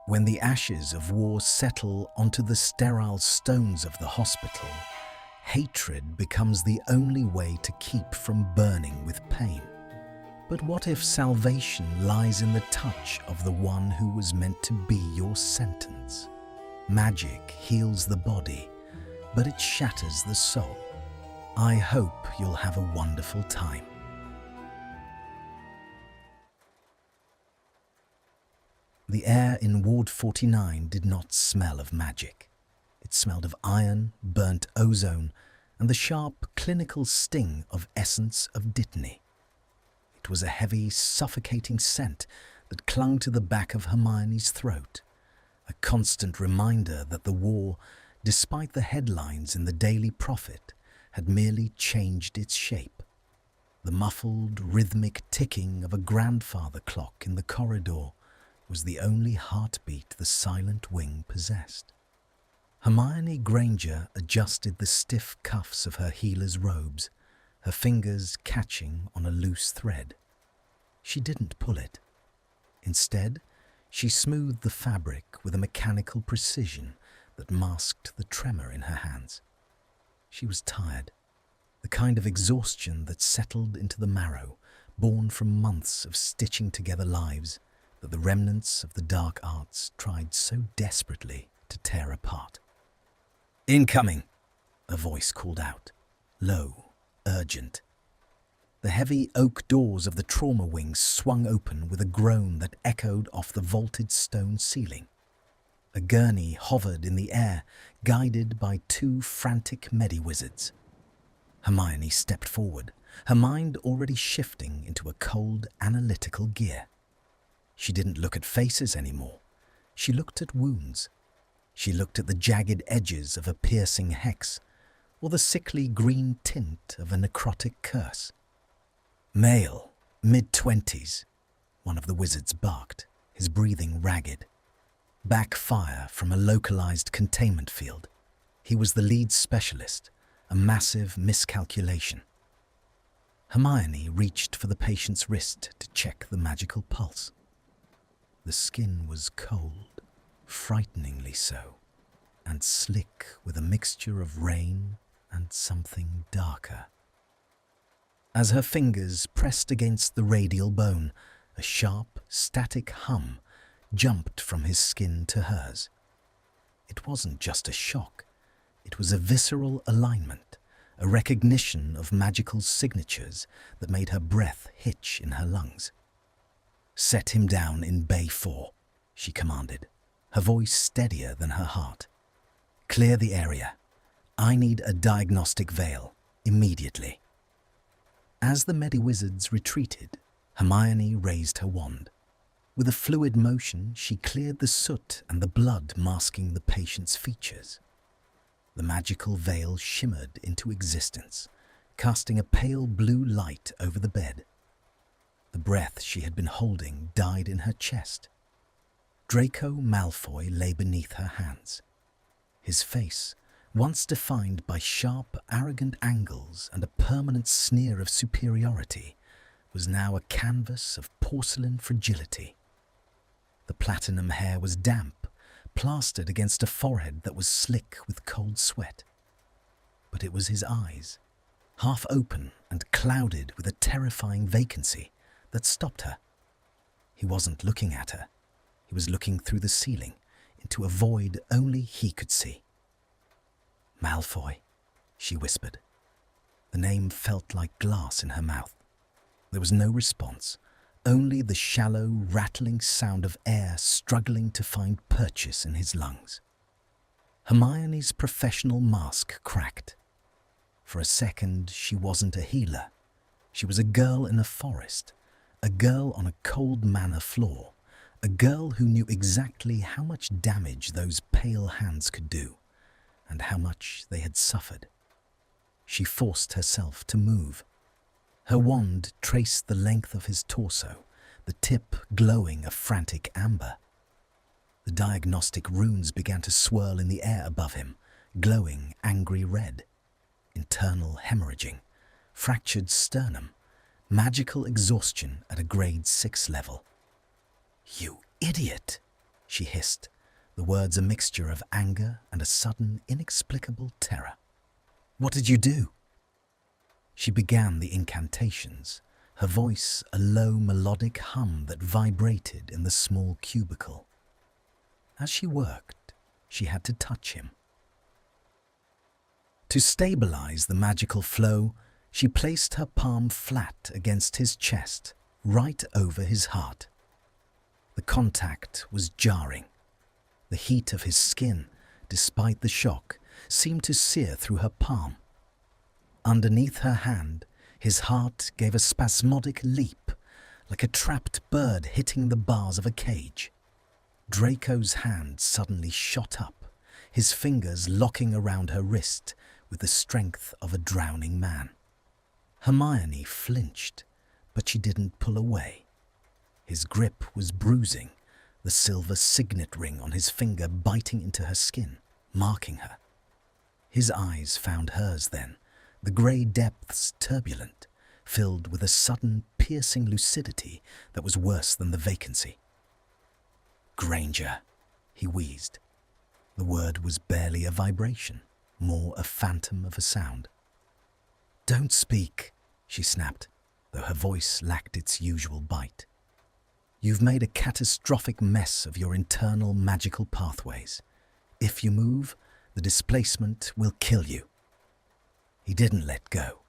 When the ashes of war settle onto the sterile stones of the hospital, hatred becomes the only way to keep from burning with pain. But what if salvation lies in the touch of the one who was meant to be your sentence? Magic heals the body, but it shatters the soul. I hope you'll have a wonderful time. The air in Ward 49 did not smell of magic. It smelled of iron, burnt ozone, and the sharp, clinical sting of essence of dittany. It was a heavy, suffocating scent that clung to the back of Hermione's throat, a constant reminder that the war, despite the headlines in the Daily Prophet, had merely changed its shape. The muffled, rhythmic ticking of a grandfather clock in the corridor was the only heartbeat the silent wing possessed. Hermione Granger adjusted the stiff cuffs of her healer's robes, her fingers catching on a loose thread. She didn't pull it. Instead, she smoothed the fabric with a mechanical precision that masked the tremor in her hands. She was tired, the kind of exhaustion that settled into the marrow, born from months of stitching together lives that the remnants of the dark arts tried so desperately to tear apart. "Incoming!" a voice called out, low, urgent. The heavy oak doors of the trauma wing swung open with a groan that echoed off the vaulted stone ceiling. A gurney hovered in the air, guided by two frantic medi-wizards. Hermione stepped forward, her mind already shifting into a cold, analytical gear. She didn't look at faces anymore. She looked at wounds. She looked at the jagged edges of a piercing hex, or the sickly green tint of a necrotic curse. "Male, mid-20s, one of the wizards barked, his breathing ragged. Backfire from a localized containment field. He was the lead specialist, a massive miscalculation. Hermione reached for the patient's wrist to check the magical pulse. The skin was cold, frighteningly so, and slick with a mixture of rain and something darker. As her fingers pressed against the radial bone, a sharp, static hum jumped from his skin to hers. It wasn't just a shock. It was a visceral alignment, a recognition of magical signatures that made her breath hitch in her lungs. "Set him down in Bay 4, she commanded, her voice steadier than her heart. "Clear the area. I need a diagnostic veil, immediately." As the medi-wizards retreated, Hermione raised her wand. With a fluid motion, she cleared the soot and the blood masking the patient's features. The magical veil shimmered into existence, casting a pale blue light over the bed. The breath she had been holding died in her chest. Draco Malfoy lay beneath her hands. His face, once defined by sharp, arrogant angles and a permanent sneer of superiority, was now a canvas of porcelain fragility. The platinum hair was damp, plastered against a forehead that was slick with cold sweat. But it was his eyes, half open and clouded with a terrifying vacancy, that stopped her. He wasn't looking at her. He was looking through the ceiling, into a void only he could see. "Malfoy," she whispered. The name felt like glass in her mouth. There was no response, only the shallow, rattling sound of air struggling to find purchase in his lungs. Hermione's professional mask cracked. For a second, she wasn't a healer. She was a girl in a forest, a girl on a cold manor floor, a girl who knew exactly how much damage those pale hands could do, and how much they had suffered. She forced herself to move. Her wand traced the length of his torso, the tip glowing a frantic amber. The diagnostic runes began to swirl in the air above him, glowing angry red. Internal hemorrhaging, fractured sternum, magical exhaustion at a grade 6 level. "You idiot!" she hissed, the words a mixture of anger and a sudden, inexplicable terror. "What did you do?" She began the incantations, her voice a low melodic hum that vibrated in the small cubicle. As she worked, she had to touch him. To stabilize the magical flow, she placed her palm flat against his chest, right over his heart. The contact was jarring. The heat of his skin, despite the shock, seemed to sear through her palm. Underneath her hand, his heart gave a spasmodic leap, like a trapped bird hitting the bars of a cage. Draco's hand suddenly shot up, his fingers locking around her wrist with the strength of a drowning man. Hermione flinched, but she didn't pull away. His grip was bruising, the silver signet ring on his finger biting into her skin, marking her. His eyes found hers then, the grey depths turbulent, filled with a sudden, piercing lucidity that was worse than the vacancy. "Granger," he wheezed. The word was barely a vibration, more a phantom of a sound. "Don't speak," she snapped, though her voice lacked its usual bite. "You've made a catastrophic mess of your internal magical pathways. If you move, the displacement will kill you." He didn't let go.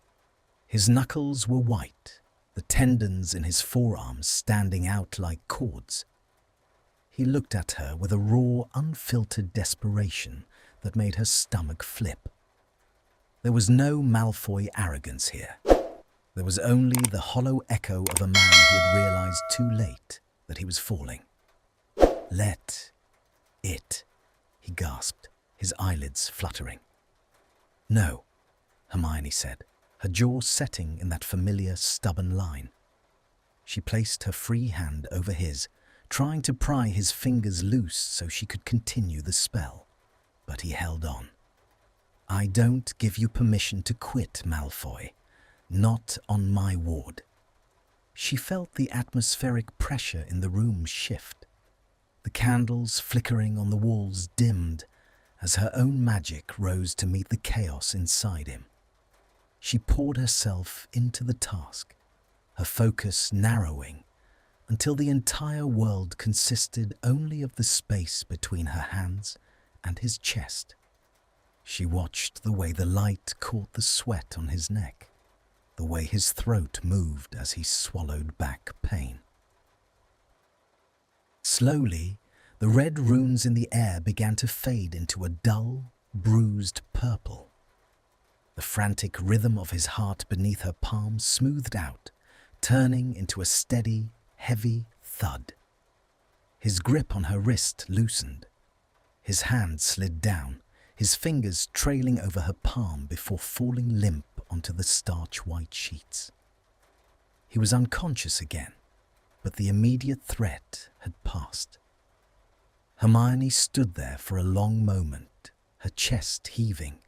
His knuckles were white, the tendons in his forearms standing out like cords. He looked at her with a raw, unfiltered desperation that made her stomach flip. There was no Malfoy arrogance here. There was only the hollow echo of a man who had realized too late that he was falling. "Let it," he gasped, his eyelids fluttering. "No," Hermione said, her jaw setting in that familiar, stubborn line. She placed her free hand over his, trying to pry his fingers loose so she could continue the spell, but he held on. "I don't give you permission to quit, Malfoy. Not on my ward." She felt the atmospheric pressure in the room shift. The candles flickering on the walls dimmed as her own magic rose to meet the chaos inside him. She poured herself into the task, her focus narrowing until the entire world consisted only of the space between her hands and his chest. She watched the way the light caught the sweat on his neck, the way his throat moved as he swallowed back pain. Slowly, the red runes in the air began to fade into a dull, bruised purple. The frantic rhythm of his heart beneath her palm smoothed out, turning into a steady, heavy thud. His grip on her wrist loosened. His hand slid down, his fingers trailing over her palm before falling limp onto the starch-white sheets. He was unconscious again, but the immediate threat had passed. Hermione stood there for a long moment, her chest heaving,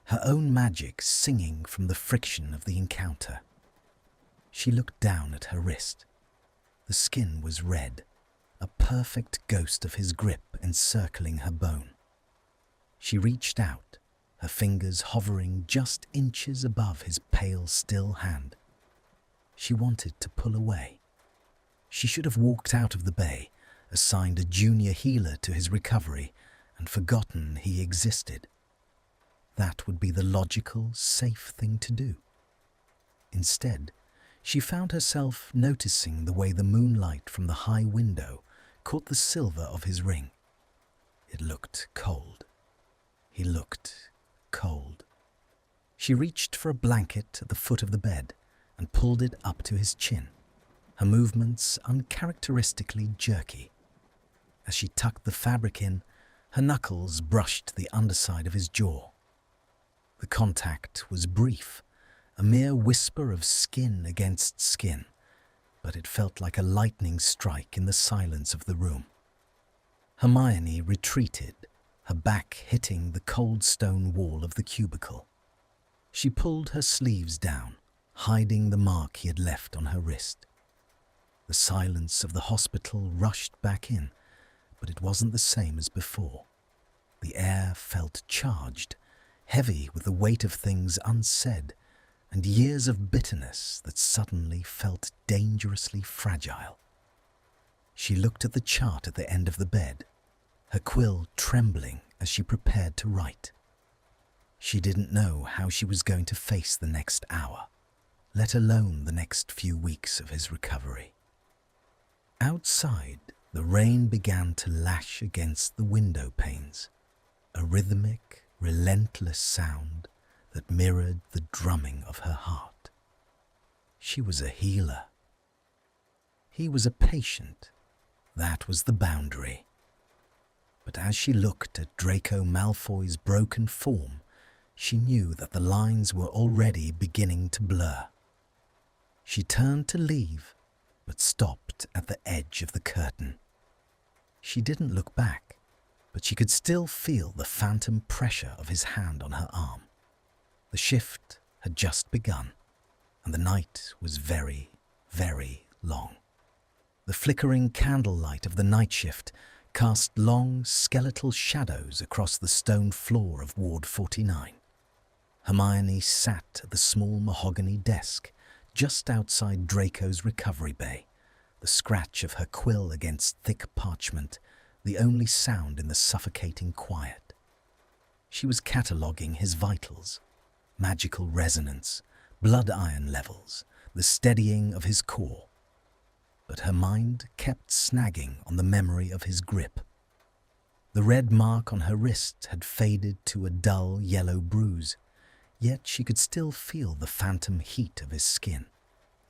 her own magic singing from the friction of the encounter. She looked down at her wrist. The skin was red, a perfect ghost of his grip encircling her bone. She reached out, her fingers hovering just inches above his pale, still hand. She wanted to pull away. She should have walked out of the bay, assigned a junior healer to his recovery, and forgotten he existed. That would be the logical, safe thing to do. Instead, she found herself noticing the way the moonlight from the high window caught the silver of his ring. It looked cold. He looked cold. She reached for a blanket at the foot of the bed and pulled it up to his chin, her movements uncharacteristically jerky. As she tucked the fabric in, her knuckles brushed the underside of his jaw. The contact was brief, a mere whisper of skin against skin, but it felt like a lightning strike in the silence of the room. Hermione retreated, her back hitting the cold stone wall of the cubicle. She pulled her sleeves down, hiding the mark he had left on her wrist. The silence of the hospital rushed back in, but it wasn't the same as before. The air felt charged, heavy with the weight of things unsaid, and years of bitterness that suddenly felt dangerously fragile. She looked at the chart at the end of the bed, her quill trembling as she prepared to write. She didn't know how she was going to face the next hour, let alone the next few weeks of his recovery. Outside, the rain began to lash against the window panes, a rhythmic, relentless sound that mirrored the drumming of her heart. She was a healer. He was a patient. That was the boundary. But as she looked at Draco Malfoy's broken form, she knew that the lines were already beginning to blur. She turned to leave, but stopped at the edge of the curtain. She didn't look back, but she could still feel the phantom pressure of his hand on her arm. The shift had just begun, and the night was very, very long. The flickering candlelight of the night shift cast long, skeletal shadows across the stone floor of Ward 49. Hermione sat at the small mahogany desk just outside Draco's recovery bay, the scratch of her quill against thick parchment, the only sound in the suffocating quiet. She was cataloguing his vitals, magical resonance, blood iron levels, the steadying of his core. But her mind kept snagging on the memory of his grip. The red mark on her wrist had faded to a dull yellow bruise, yet she could still feel the phantom heat of his skin,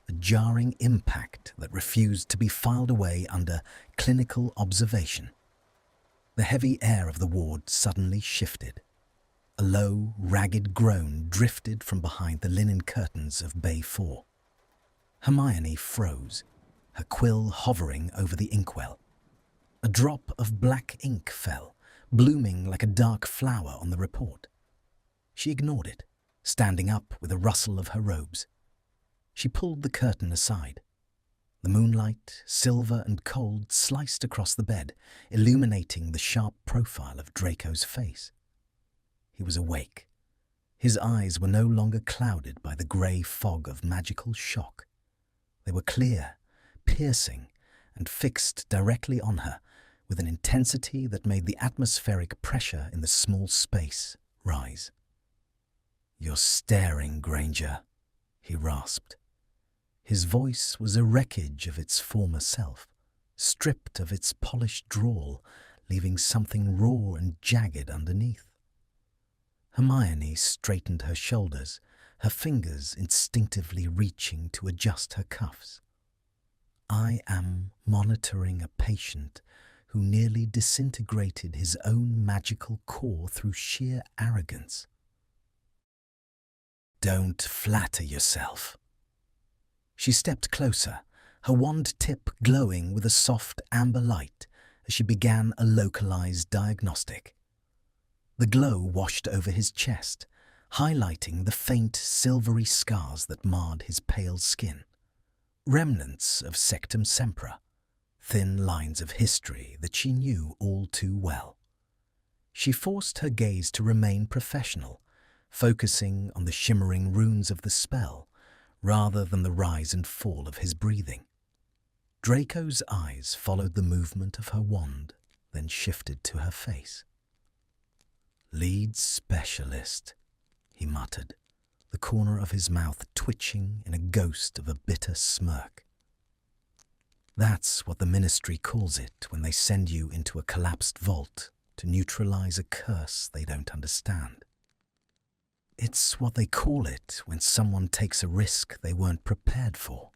a jarring impact that refused to be filed away under clinical observation. The heavy air of the ward suddenly shifted. A low, ragged groan drifted from behind the linen curtains of Bay 4. Hermione froze, her quill hovering over the inkwell. A drop of black ink fell, blooming like a dark flower on the report. She ignored it, standing up with a rustle of her robes. She pulled the curtain aside. The moonlight, silver and cold, sliced across the bed, illuminating the sharp profile of Draco's face. He was awake. His eyes were no longer clouded by the grey fog of magical shock. They were clear, piercing, and fixed directly on her, with an intensity that made the atmospheric pressure in the small space rise. "You're staring, Granger," he rasped. His voice was a wreckage of its former self, stripped of its polished drawl, leaving something raw and jagged underneath. Hermione straightened her shoulders, her fingers instinctively reaching to adjust her cuffs. "I am monitoring a patient who nearly disintegrated his own magical core through sheer arrogance." "Don't flatter yourself." She stepped closer, her wand tip glowing with a soft amber light as she began a localized diagnostic. The glow washed over his chest, highlighting the faint silvery scars that marred his pale skin. Remnants of Sectum Sempra, thin lines of history that she knew all too well. She forced her gaze to remain professional, focusing on the shimmering runes of the spell rather than the rise and fall of his breathing. Draco's eyes followed the movement of her wand, then shifted to her face. "Lead specialist," he muttered, the corner of his mouth twitching in a ghost of a bitter smirk. "That's what the Ministry calls it when they send you into a collapsed vault to neutralize a curse they don't understand. It's what they call it when someone takes a risk they weren't prepared for,"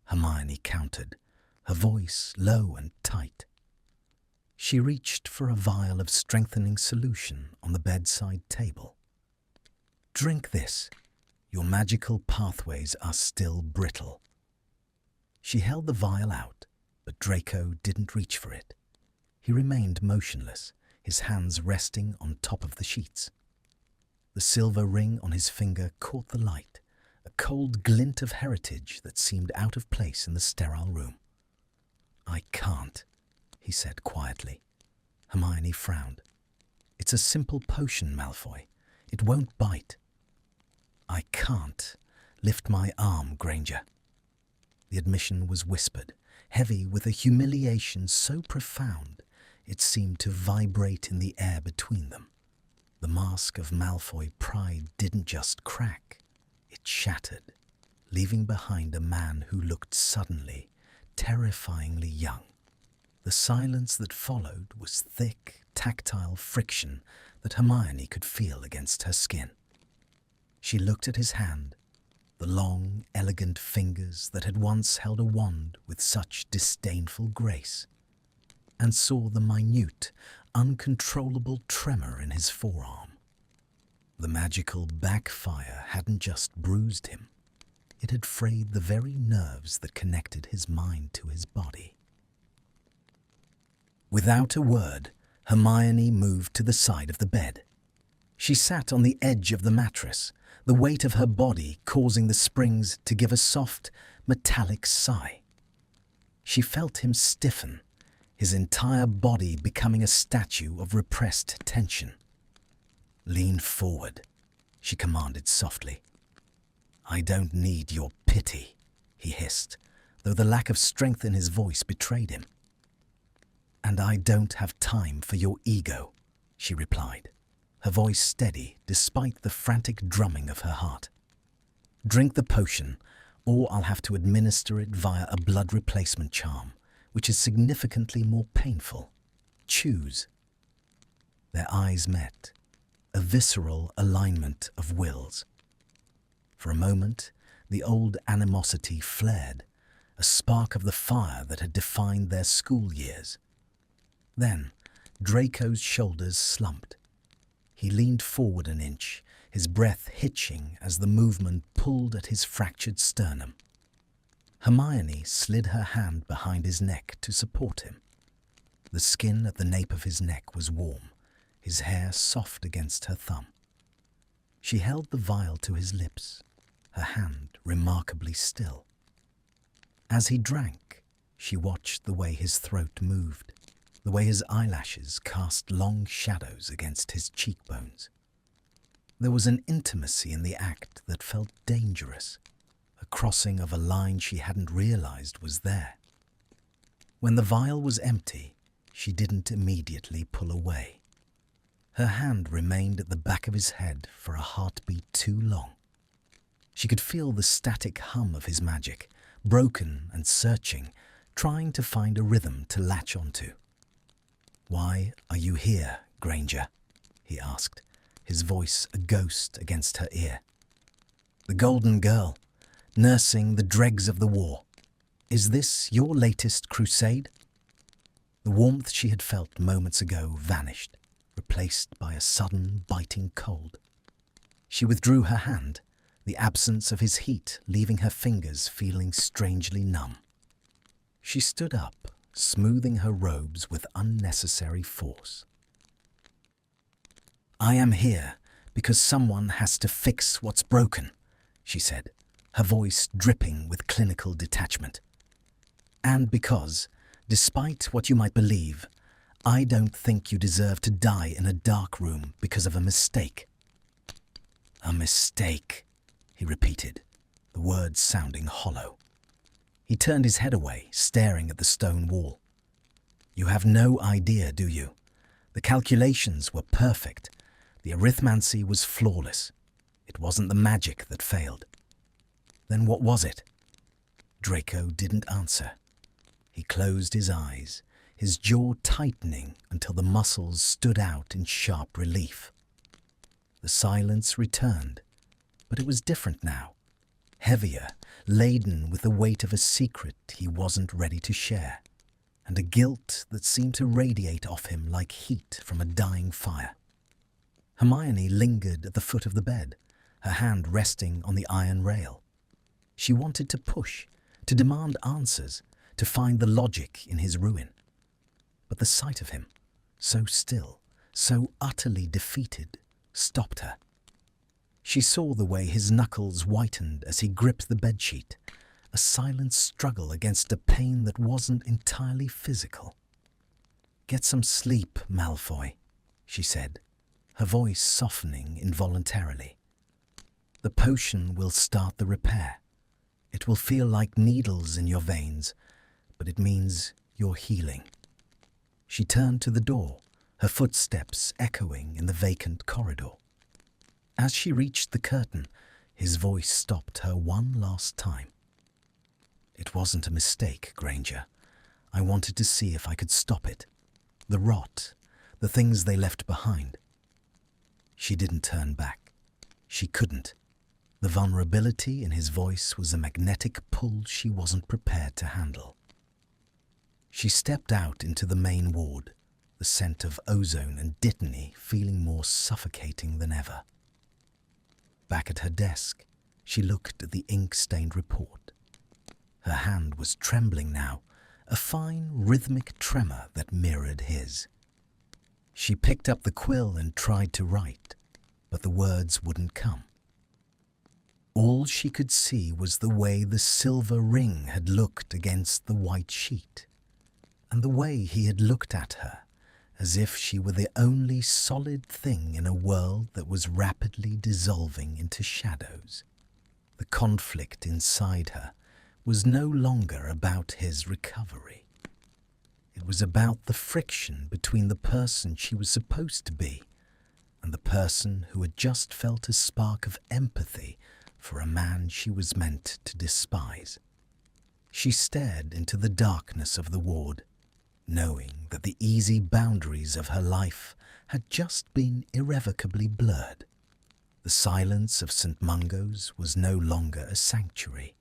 Hermione countered, her voice low and tight. She reached for a vial of strengthening solution on the bedside table. "Drink this. Your magical pathways are still brittle." She held the vial out, but Draco didn't reach for it. He remained motionless, his hands resting on top of the sheets. The silver ring on his finger caught the light, a cold glint of heritage that seemed out of place in the sterile room. "I can't," he said quietly. Hermione frowned. "It's a simple potion, Malfoy. It won't bite." "I can't. Lift my arm, Granger." The admission was whispered, heavy with a humiliation so profound it seemed to vibrate in the air between them. The mask of Malfoy pride didn't just crack, it shattered, leaving behind a man who looked suddenly, terrifyingly young. The silence that followed was thick, tactile friction that Hermione could feel against her skin. She looked at his hand, the long, elegant fingers that had once held a wand with such disdainful grace, and saw the minute, uncontrollable tremor in his forearm. The magical backfire hadn't just bruised him, it had frayed the very nerves that connected his mind to his body. Without a word, Hermione moved to the side of the bed. She sat on the edge of the mattress, the weight of her body causing the springs to give a soft, metallic sigh. She felt him stiffen, his entire body becoming a statue of repressed tension. "Lean forward," she commanded softly. "I don't need your pity," he hissed, though the lack of strength in his voice betrayed him. "And I don't have time for your ego," she replied, her voice steady despite the frantic drumming of her heart. "Drink the potion, or I'll have to administer it via a blood replacement charm, which is significantly more painful. Choose." Their eyes met, a visceral alignment of wills. For a moment, the old animosity flared, a spark of the fire that had defined their school years. Then, Draco's shoulders slumped. He leaned forward an inch, his breath hitching as the movement pulled at his fractured sternum. Hermione slid her hand behind his neck to support him. The skin at the nape of his neck was warm, his hair soft against her thumb. She held the vial to his lips, her hand remarkably still. As he drank, she watched the way his throat moved, the way his eyelashes cast long shadows against his cheekbones. There was an intimacy in the act that felt dangerous, a crossing of a line she hadn't realized was there. When the vial was empty, she didn't immediately pull away. Her hand remained at the back of his head for a heartbeat too long. She could feel the static hum of his magic, broken and searching, trying to find a rhythm to latch onto. "Why are you here, Granger?" he asked, his voice a ghost against her ear. "The Golden Girl, nursing the dregs of the war. Is this your latest crusade?" The warmth she had felt moments ago vanished, replaced by a sudden biting cold. She withdrew her hand, the absence of his heat leaving her fingers feeling strangely numb. She stood up, smoothing her robes with unnecessary force. "I am here because someone has to fix what's broken," she said, her voice dripping with clinical detachment. "And because, despite what you might believe, I don't think you deserve to die in a dark room because of a mistake." "A mistake," he repeated, the words sounding hollow. He turned his head away, staring at the stone wall. "You have no idea, do you? The calculations were perfect. The arithmancy was flawless. It wasn't the magic that failed." "Then what was it?" Draco didn't answer. He closed his eyes, his jaw tightening until the muscles stood out in sharp relief. The silence returned, but it was different now, heavier, laden with the weight of a secret he wasn't ready to share, and a guilt that seemed to radiate off him like heat from a dying fire. Hermione lingered at the foot of the bed, her hand resting on the iron rail. She wanted to push, to demand answers, to find the logic in his ruin. But the sight of him, so still, so utterly defeated, stopped her. She saw the way his knuckles whitened as he gripped the bedsheet, a silent struggle against a pain that wasn't entirely physical. Get some sleep, Malfoy, she said, her voice softening involuntarily. The potion will start the repair. It will feel like needles in your veins, but it means you're healing. She turned to the door, her footsteps echoing in the vacant corridor. As she reached the curtain, his voice stopped her one last time. It wasn't a mistake, Granger. I wanted to see if I could stop it. The rot, the things they left behind. She didn't turn back. She couldn't. The vulnerability in his voice was a magnetic pull she wasn't prepared to handle. She stepped out into the main ward, the scent of ozone and dittany feeling more suffocating than ever. Back at her desk, she looked at the ink-stained report. Her hand was trembling now, a fine, rhythmic tremor that mirrored his. She picked up the quill and tried to write, but the words wouldn't come. All she could see was the way the silver ring had looked against the white sheet, and the way he had looked at her, as if she were the only solid thing in a world that was rapidly dissolving into shadows. The conflict inside her was no longer about his recovery. It was about the friction between the person she was supposed to be and the person who had just felt a spark of empathy for a man she was meant to despise. She stared into the darkness of the ward, knowing that the easy boundaries of her life had just been irrevocably blurred. The silence of St. Mungo's was no longer a sanctuary.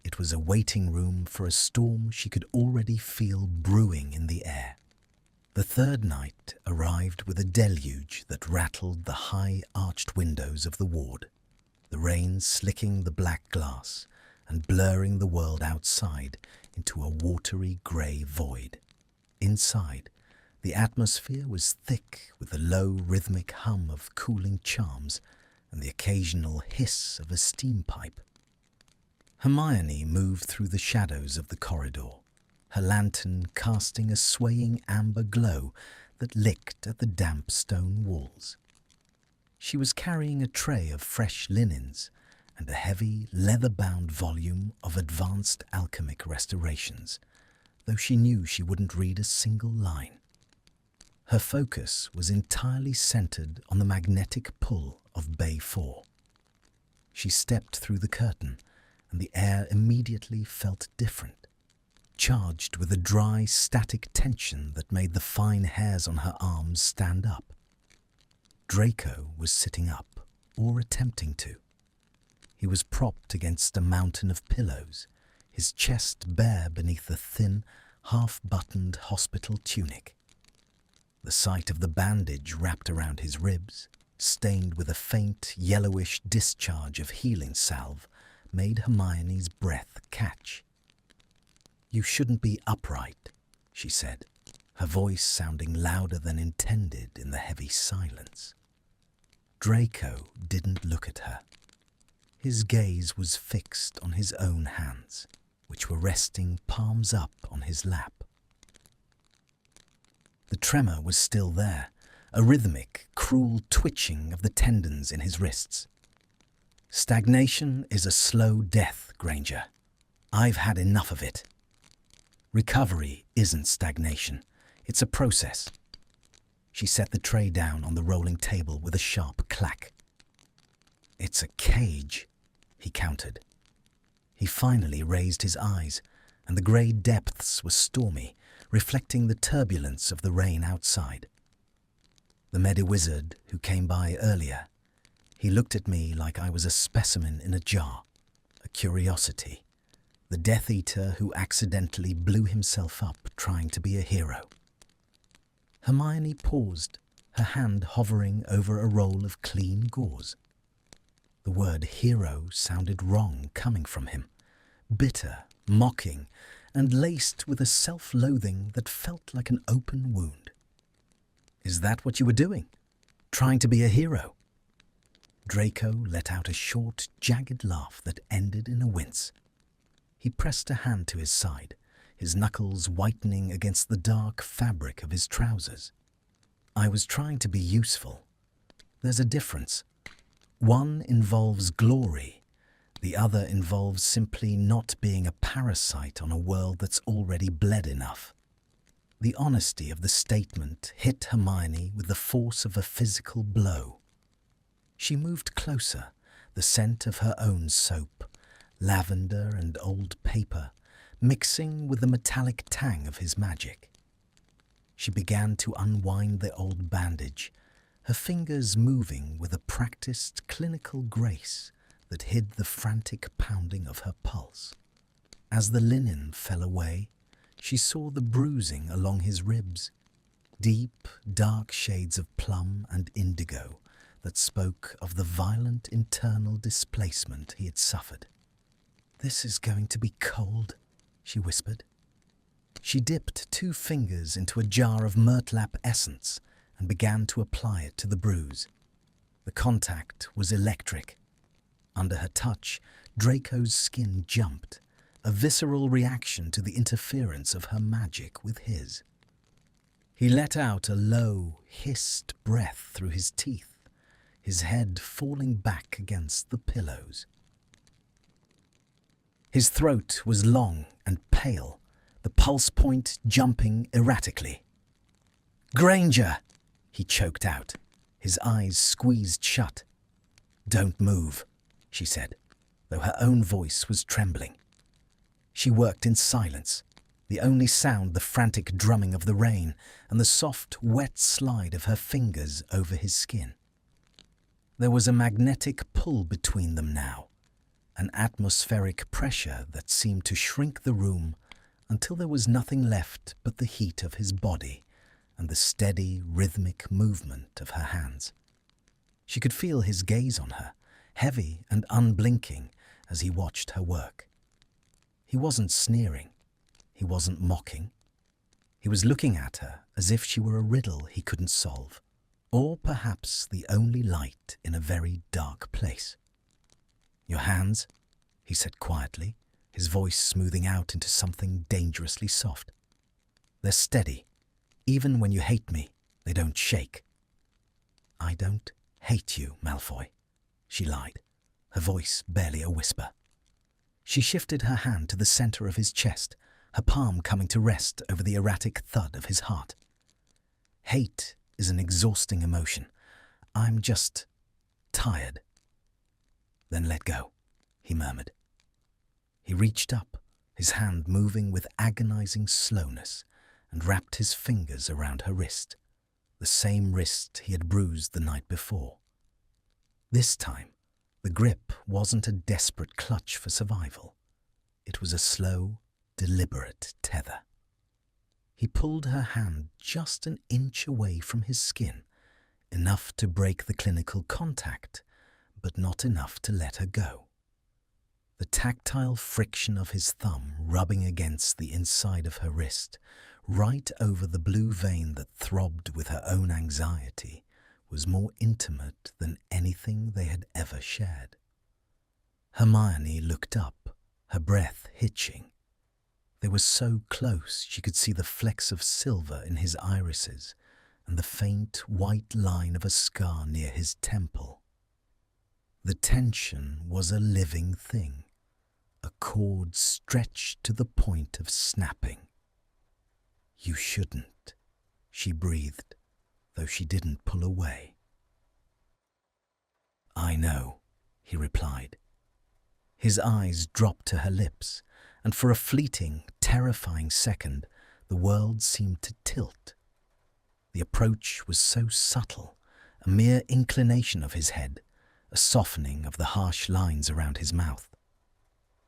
It was a waiting room for a storm she could already feel brewing in the air. The third night arrived with a deluge that rattled the high arched windows of the ward, the rain slicking the black glass and blurring the world outside into a watery grey void. Inside, the atmosphere was thick with the low rhythmic hum of cooling charms and the occasional hiss of a steam pipe. Hermione moved through the shadows of the corridor, her lantern casting a swaying amber glow that licked at the damp stone walls. She was carrying a tray of fresh linens and a heavy, leather-bound volume of advanced alchemic restorations, though she knew she wouldn't read a single line. Her focus was entirely centered on the magnetic pull of Bay 4. She stepped through the curtain, and the air immediately felt different, charged with a dry, static tension that made the fine hairs on her arms stand up. Draco was sitting up, or attempting to. He was propped against a mountain of pillows, his chest bare beneath a thin, half-buttoned hospital tunic. The sight of the bandage wrapped around his ribs, stained with a faint, yellowish discharge of healing salve, made Hermione's breath catch. "You shouldn't be upright," she said, her voice sounding louder than intended in the heavy silence. Draco didn't look at her. His gaze was fixed on his own hands, which were resting palms up on his lap. The tremor was still there, a rhythmic, cruel twitching of the tendons in his wrists. "Stagnation is a slow death, Granger. I've had enough of it. Recovery isn't stagnation. It's a process." She set the tray down on the rolling table with a sharp clack. "It's a cage," he countered. He finally raised his eyes, and the grey depths were stormy, reflecting the turbulence of the rain outside. The Mediwizard who came by earlier, he looked at me like I was a specimen in a jar, a curiosity, the Death Eater who accidentally blew himself up trying to be a hero. Hermione paused, her hand hovering over a roll of clean gauze. The word hero sounded wrong coming from him, bitter, mocking, and laced with a self-loathing that felt like an open wound. "Is that what you were doing? Trying to be a hero?" Draco let out a short, jagged laugh that ended in a wince. He pressed a hand to his side, his knuckles whitening against the dark fabric of his trousers. I was trying to be useful. There's a difference. One involves glory. The other involves simply not being a parasite on a world that's already bled enough. The honesty of the statement hit Hermione with the force of a physical blow. She moved closer, the scent of her own soap, lavender and old paper, mixing with the metallic tang of his magic. She began to unwind the old bandage, her fingers moving with a practiced clinical grace that hid the frantic pounding of her pulse. As the linen fell away, she saw the bruising along his ribs, deep, dark shades of plum and indigo that spoke of the violent internal displacement he had suffered. "This is going to be cold," she whispered. She dipped 2 fingers into a jar of myrtlap essence and began to apply it to the bruise. The contact was electric. Under her touch, Draco's skin jumped, a visceral reaction to the interference of her magic with his. He let out a low, hissed breath through his teeth, his head falling back against the pillows. His throat was long and pale, the pulse point jumping erratically. "Granger!" he choked out, his eyes squeezed shut. "Don't move," she said, though her own voice was trembling. She worked in silence, the only sound the frantic drumming of the rain and the soft, wet slide of her fingers over his skin. There was a magnetic pull between them now, an atmospheric pressure that seemed to shrink the room until there was nothing left but the heat of his body and the steady, rhythmic movement of her hands. She could feel his gaze on her, heavy and unblinking, as he watched her work. He wasn't sneering. He wasn't mocking. He was looking at her as if she were a riddle he couldn't solve, or perhaps the only light in a very dark place. "Your hands," he said quietly, his voice smoothing out into something dangerously soft. "They're steady. Even when you hate me, they don't shake." "I don't hate you, Malfoy," she lied, her voice barely a whisper. She shifted her hand to the center of his chest, her palm coming to rest over the erratic thud of his heart. "Hate is an exhausting emotion. I'm just tired." "Then let go," he murmured. He reached up, his hand moving with agonizing slowness, and wrapped his fingers around her wrist, the same wrist he had bruised the night before. This time, the grip wasn't a desperate clutch for survival. It was a slow, deliberate tether. He pulled her hand just an inch away from his skin, enough to break the clinical contact, but not enough to let her go. The tactile friction of his thumb rubbing against the inside of her wrist, right over the blue vein that throbbed with her own anxiety, was more intimate than anything they had ever shared. Hermione looked up, her breath hitching. They were so close she could see the flecks of silver in his irises and the faint white line of a scar near his temple. The tension was a living thing, a cord stretched to the point of snapping. "You shouldn't," she breathed, though she didn't pull away. "I know," he replied. His eyes dropped to her lips, and for a fleeting, terrifying second, the world seemed to tilt. The approach was so subtle, a mere inclination of his head, a softening of the harsh lines around his mouth.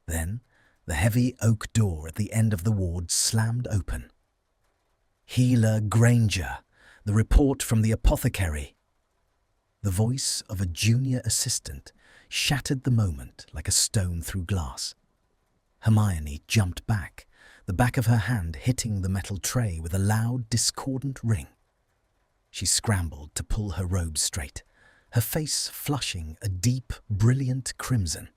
Then, the heavy oak door at the end of the ward slammed open. "Healer Granger, the report from the apothecary." The voice of a junior assistant shattered the moment like a stone through glass. Hermione jumped back, the back of her hand hitting the metal tray with a loud, discordant ring. She scrambled to pull her robe straight, her face flushing a deep, brilliant crimson.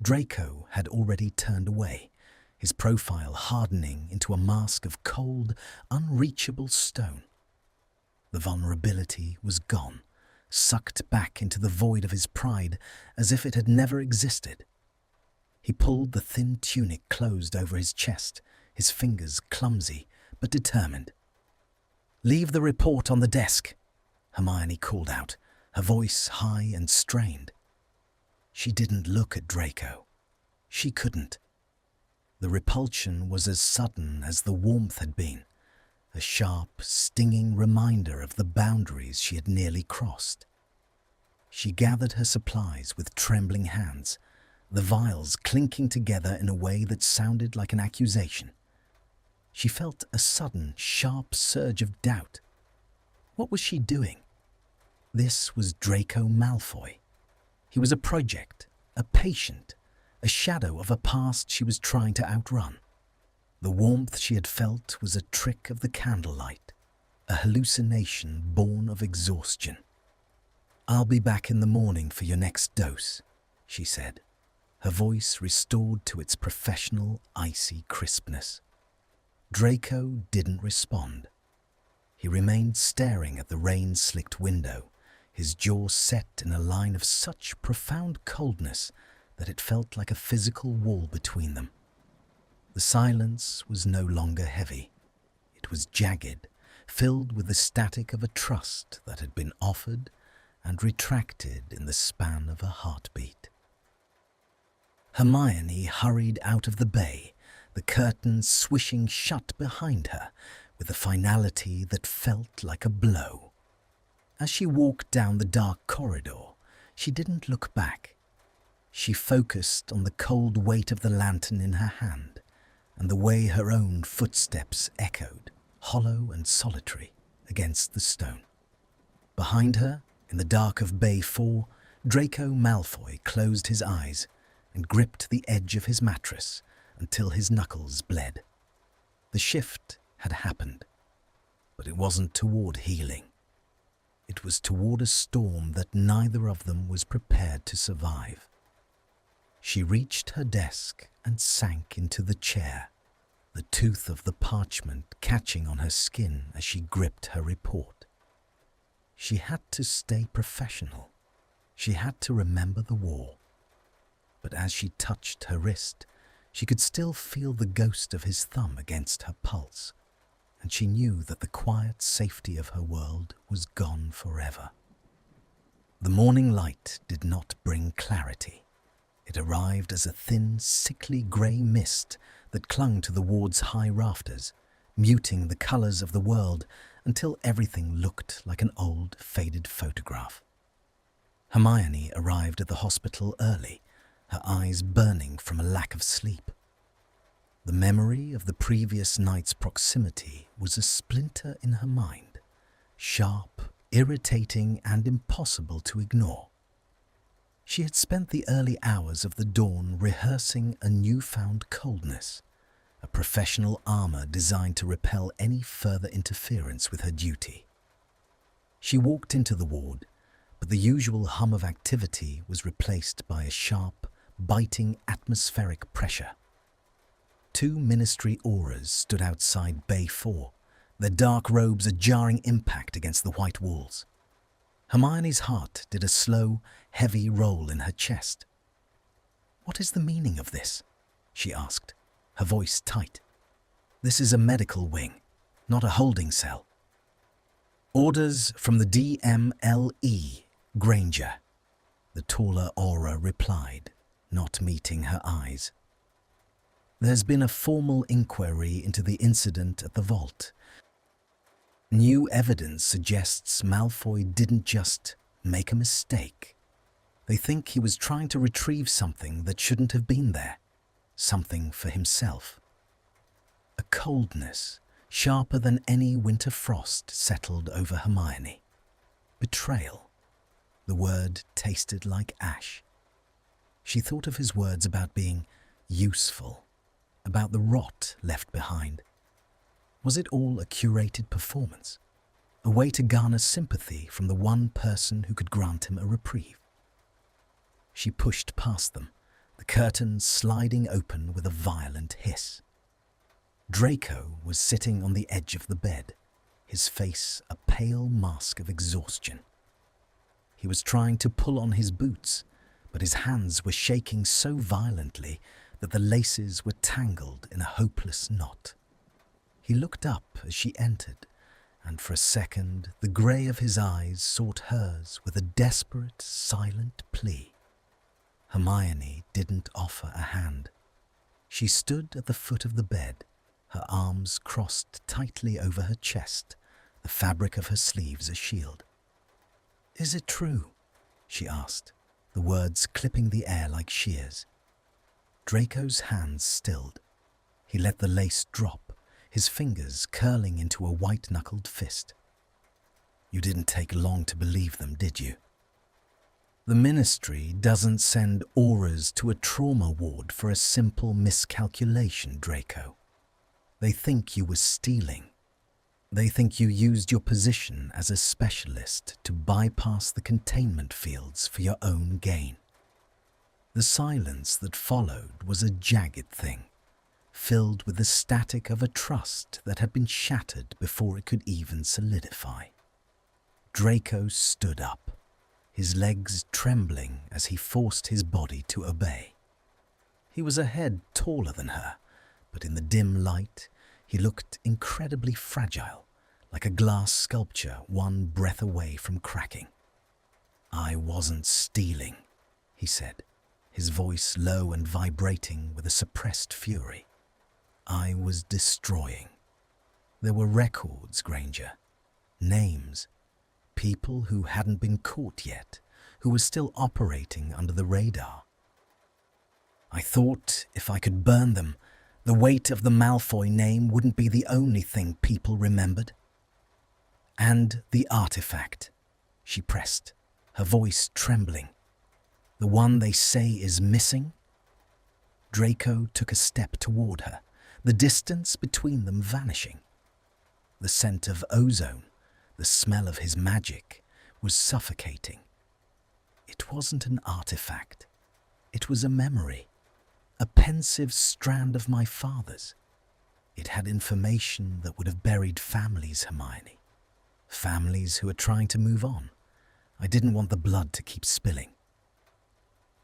Draco had already turned away, his profile hardening into a mask of cold, unreachable stone. The vulnerability was gone, sucked back into the void of his pride as if it had never existed. He pulled the thin tunic closed over his chest, his fingers clumsy but determined. "Leave the report on the desk," Hermione called out, her voice high and strained. She didn't look at Draco. She couldn't. The repulsion was as sudden as the warmth had been, a sharp, stinging reminder of the boundaries she had nearly crossed. She gathered her supplies with trembling hands, the vials clinking together in a way that sounded like an accusation. She felt a sudden, sharp surge of doubt. What was she doing? This was Draco Malfoy. He was a project, a patient, a shadow of a past she was trying to outrun. The warmth she had felt was a trick of the candlelight, a hallucination born of exhaustion. "I'll be back in the morning for your next dose," she said, her voice restored to its professional, icy crispness. Draco didn't respond. He remained staring at the rain-slicked window, his jaw set in a line of such profound coldness that it felt like a physical wall between them. The silence was no longer heavy. It was jagged, filled with the static of a trust that had been offered and retracted in the span of a heartbeat. Hermione hurried out of the bay, the curtains swishing shut behind her with a finality that felt like a blow. As she walked down the dark corridor, she didn't look back. She focused on the cold weight of the lantern in her hand and the way her own footsteps echoed, hollow and solitary, against the stone. Behind her, in the dark of Bay 4, Draco Malfoy closed his eyes and gripped the edge of his mattress until his knuckles bled. The shift had happened, but it wasn't toward healing. It was toward a storm that neither of them was prepared to survive. She reached her desk and sank into the chair, the tooth of the parchment catching on her skin as she gripped her report. She had to stay professional. She had to remember the war. But as she touched her wrist, she could still feel the ghost of his thumb against her pulse, and she knew that the quiet safety of her world was gone forever. The morning light did not bring clarity. It arrived as a thin, sickly grey mist that clung to the ward's high rafters, muting the colours of the world until everything looked like an old, faded photograph. Hermione arrived at the hospital early, her eyes burning from a lack of sleep. The memory of the previous night's proximity was a splinter in her mind, sharp, irritating, and impossible to ignore. She had spent the early hours of the dawn rehearsing a newfound coldness, a professional armour designed to repel any further interference with her duty. She walked into the ward, but the usual hum of activity was replaced by a sharp, biting atmospheric pressure. 2 ministry auras stood outside Bay 4, their dark robes a jarring impact against the white walls. Hermione's heart did a slow, heavy roll in her chest. "What is the meaning of this?" she asked, her voice tight. "This is a medical wing, not a holding cell." "Orders from the DMLE, Granger," the taller aura replied, not meeting her eyes. "There's been a formal inquiry into the incident at the vault. New evidence suggests Malfoy didn't just make a mistake. They think he was trying to retrieve something that shouldn't have been there, something for himself." A coldness, sharper than any winter frost, settled over Hermione. Betrayal. The word tasted like ash. She thought of his words about being useful, about the rot left behind. Was it all a curated performance? A way to garner sympathy from the one person who could grant him a reprieve? She pushed past them, the curtains sliding open with a violent hiss. Draco was sitting on the edge of the bed, his face a pale mask of exhaustion. He was trying to pull on his boots, but his hands were shaking so violently that the laces were tangled in a hopeless knot. He looked up as she entered, and for a second the grey of his eyes sought hers with a desperate, silent plea. Hermione didn't offer a hand. She stood at the foot of the bed, her arms crossed tightly over her chest, the fabric of her sleeves a shield. "Is it true?" she asked, the words clipping the air like shears. Draco's hands stilled. He let the lace drop, his fingers curling into a white-knuckled fist. "You didn't take long to believe them, did you? The Ministry doesn't send auras to a trauma ward for a simple miscalculation, Draco. They think you were stealing. They think you used your position as a specialist to bypass the containment fields for your own gain." The silence that followed was a jagged thing, filled with the static of a trust that had been shattered before it could even solidify. Draco stood up, his legs trembling as he forced his body to obey. He was a head taller than her, but in the dim light, he looked incredibly fragile, like a glass sculpture one breath away from cracking. "I wasn't stealing," he said, his voice low and vibrating with a suppressed fury. "I was destroying. There were records, Granger, names, people who hadn't been caught yet, who were still operating under the radar. I thought if I could burn them, the weight of the Malfoy name wouldn't be the only thing people remembered. And the artifact," she pressed, her voice trembling. "The one they say is missing?" Draco took a step toward her, the distance between them vanishing. The scent of ozone, the smell of his magic, was suffocating. It wasn't an artifact. It was a memory, a pensive strand of my father's. It had information that would have buried families, Hermione. Families who are trying to move on. I didn't want the blood to keep spilling.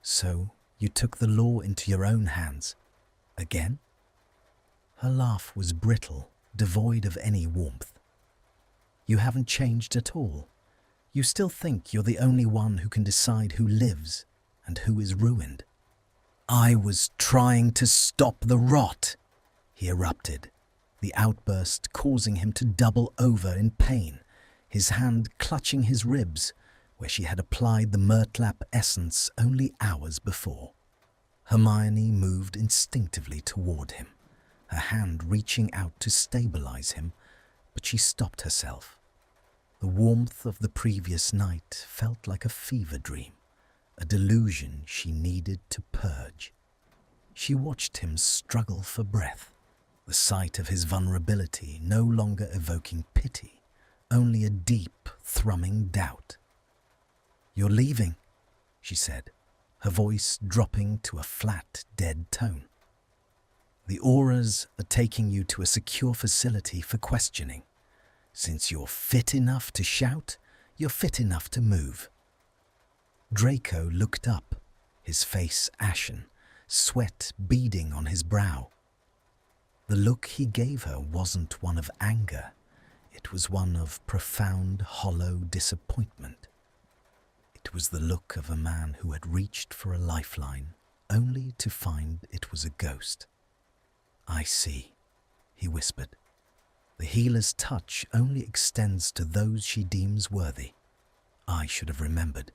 "So you took the law into your own hands. Again?" Her laugh was brittle, devoid of any warmth. "You haven't changed at all. You still think you're the only one who can decide who lives and who is ruined." "I was trying to stop the rot," he erupted, the outburst causing him to double over in pain, his hand clutching his ribs, where she had applied the murtlap essence only hours before. Hermione moved instinctively toward him, her hand reaching out to stabilize him, but she stopped herself. The warmth of the previous night felt like a fever dream, a delusion she needed to purge. She watched him struggle for breath, the sight of his vulnerability no longer evoking pity, only a deep, thrumming doubt. "You're leaving," she said, her voice dropping to a flat, dead tone. "The auras are taking you to a secure facility for questioning. Since you're fit enough to shout, you're fit enough to move." Draco looked up, his face ashen, sweat beading on his brow. The look he gave her wasn't one of anger. It was one of profound, hollow disappointment. It was the look of a man who had reached for a lifeline, only to find it was a ghost. "I see," he whispered. "The healer's touch only extends to those she deems worthy. I should have remembered.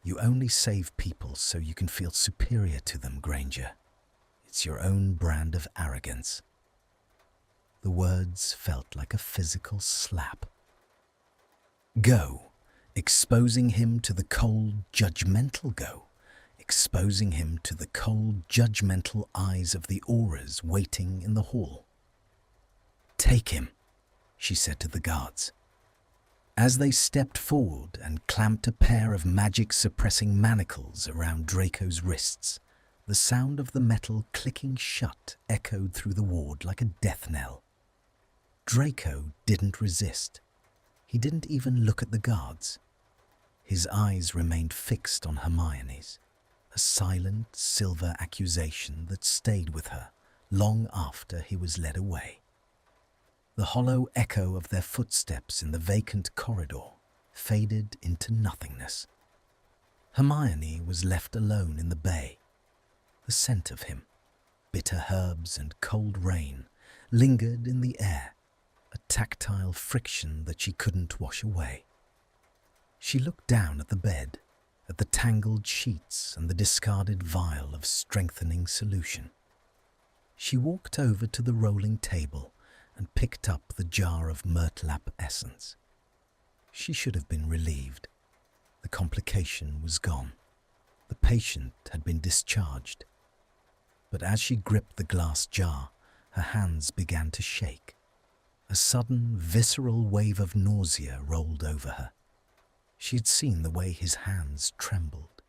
You only save people so you can feel superior to them, Granger. It's your own brand of arrogance." The words felt like a physical slap. "Go, exposing him to the cold, judgmental go, exposing him to the cold, judgmental eyes of the auras waiting in the hall." "Take him," she said to the guards. As they stepped forward and clamped a pair of magic-suppressing manacles around Draco's wrists, the the sound of the metal clicking shut echoed through the ward like a death knell. Draco didn't resist. He didn't even look at the guards. His eyes remained fixed on Hermione's, a silent silver accusation that stayed with her long after he was led away. The hollow echo of their footsteps in the vacant corridor faded into nothingness. Hermione was left alone in the bay. The scent of him, bitter herbs and cold rain, lingered in the air, a tactile friction that she couldn't wash away. She looked down at the bed, at the tangled sheets and the discarded vial of strengthening solution. She walked over to the rolling table and picked up the jar of myrtlap essence. She should have been relieved. The complication was gone. The patient had been discharged. But as she gripped the glass jar, her hands began to shake. A sudden, visceral wave of nausea rolled over her. She had seen the way his hands trembled.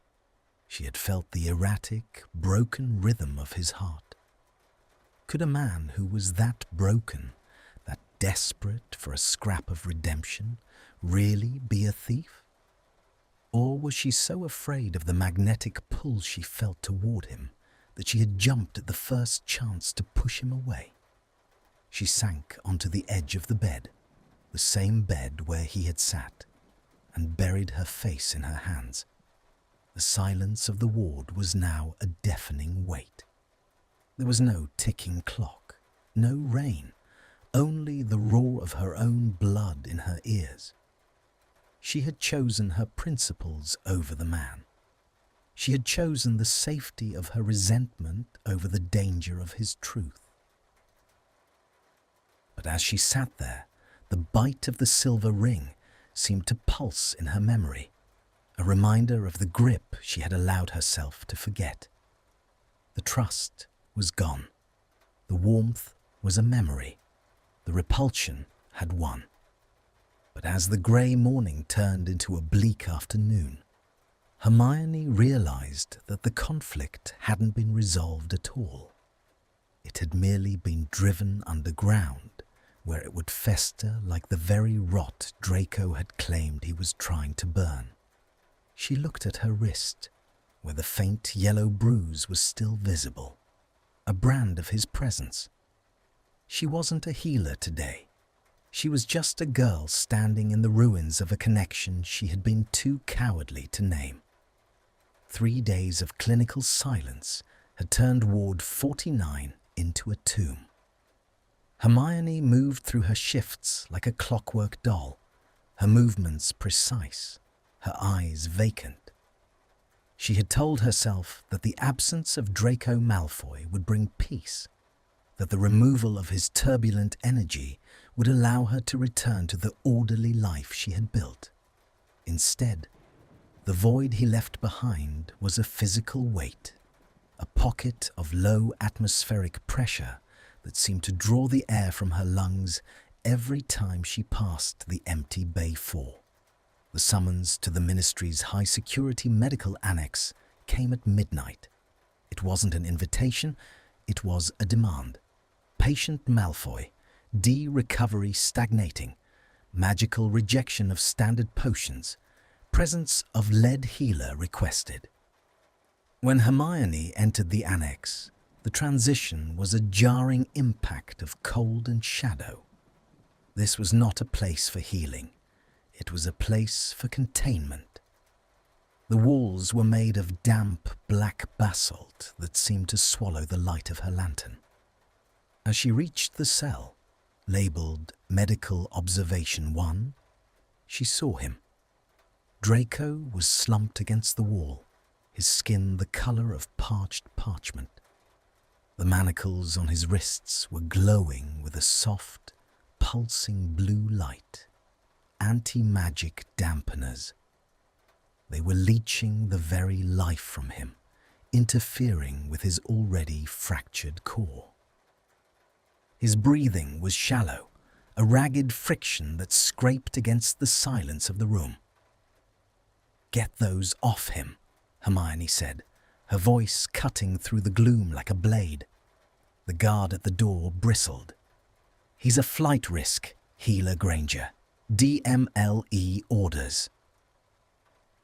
She had felt the erratic, broken rhythm of his heart. Could a man who was that broken, that desperate for a scrap of redemption, really be a thief? Or was she so afraid of the magnetic pull she felt toward him that she had jumped at the first chance to push him away? She sank onto the edge of the bed, the same bed where he had sat, and buried her face in her hands. The silence of the ward was now a deafening weight. There was no ticking clock, no rain, only the roar of her own blood in her ears. She had chosen her principles over the man. She had chosen the safety of her resentment over the danger of his truth. But as she sat there, the bite of the silver ring seemed to pulse in her memory, a reminder of the grip she had allowed herself to forget. The trust was gone. The warmth was a memory. The repulsion had won. But as the grey morning turned into a bleak afternoon, Hermione realized that the conflict hadn't been resolved at all. It had merely been driven underground, where it would fester like the very rot Draco had claimed he was trying to burn. She looked at her wrist, where the faint yellow bruise was still visible, a brand of his presence. She wasn't a healer today. She was just a girl standing in the ruins of a connection she had been too cowardly to name. 3 days of clinical silence had turned Ward 49 into a tomb. Hermione moved through her shifts like a clockwork doll, her movements precise, her eyes vacant. She had told herself that the absence of Draco Malfoy would bring peace, that the removal of his turbulent energy would allow her to return to the orderly life she had built. Instead, the void he left behind was a physical weight, a pocket of low atmospheric pressure that seemed to draw the air from her lungs every time she passed the empty Bay 4. The summons to the Ministry's high-security medical annex came at midnight. It wasn't an invitation, it was a demand. Patient Malfoy, D-recovery stagnating, magical rejection of standard potions, presence of lead healer requested. When Hermione entered the annex, the transition was a jarring impact of cold and shadow. This was not a place for healing. It was a place for containment. The walls were made of damp black basalt that seemed to swallow the light of her lantern. As she reached the cell, labelled Medical Observation 1, she saw him. Draco was slumped against the wall, his skin the colour of parched parchment. The manacles on his wrists were glowing with a soft, pulsing blue light, anti-magic dampeners. They were leeching the very life from him, interfering with his already fractured core. His breathing was shallow, a ragged friction that scraped against the silence of the room. "Get those off him," Hermione said, her voice cutting through the gloom like a blade. The guard at the door bristled. "He's a flight risk, Healer Granger. DMLE orders."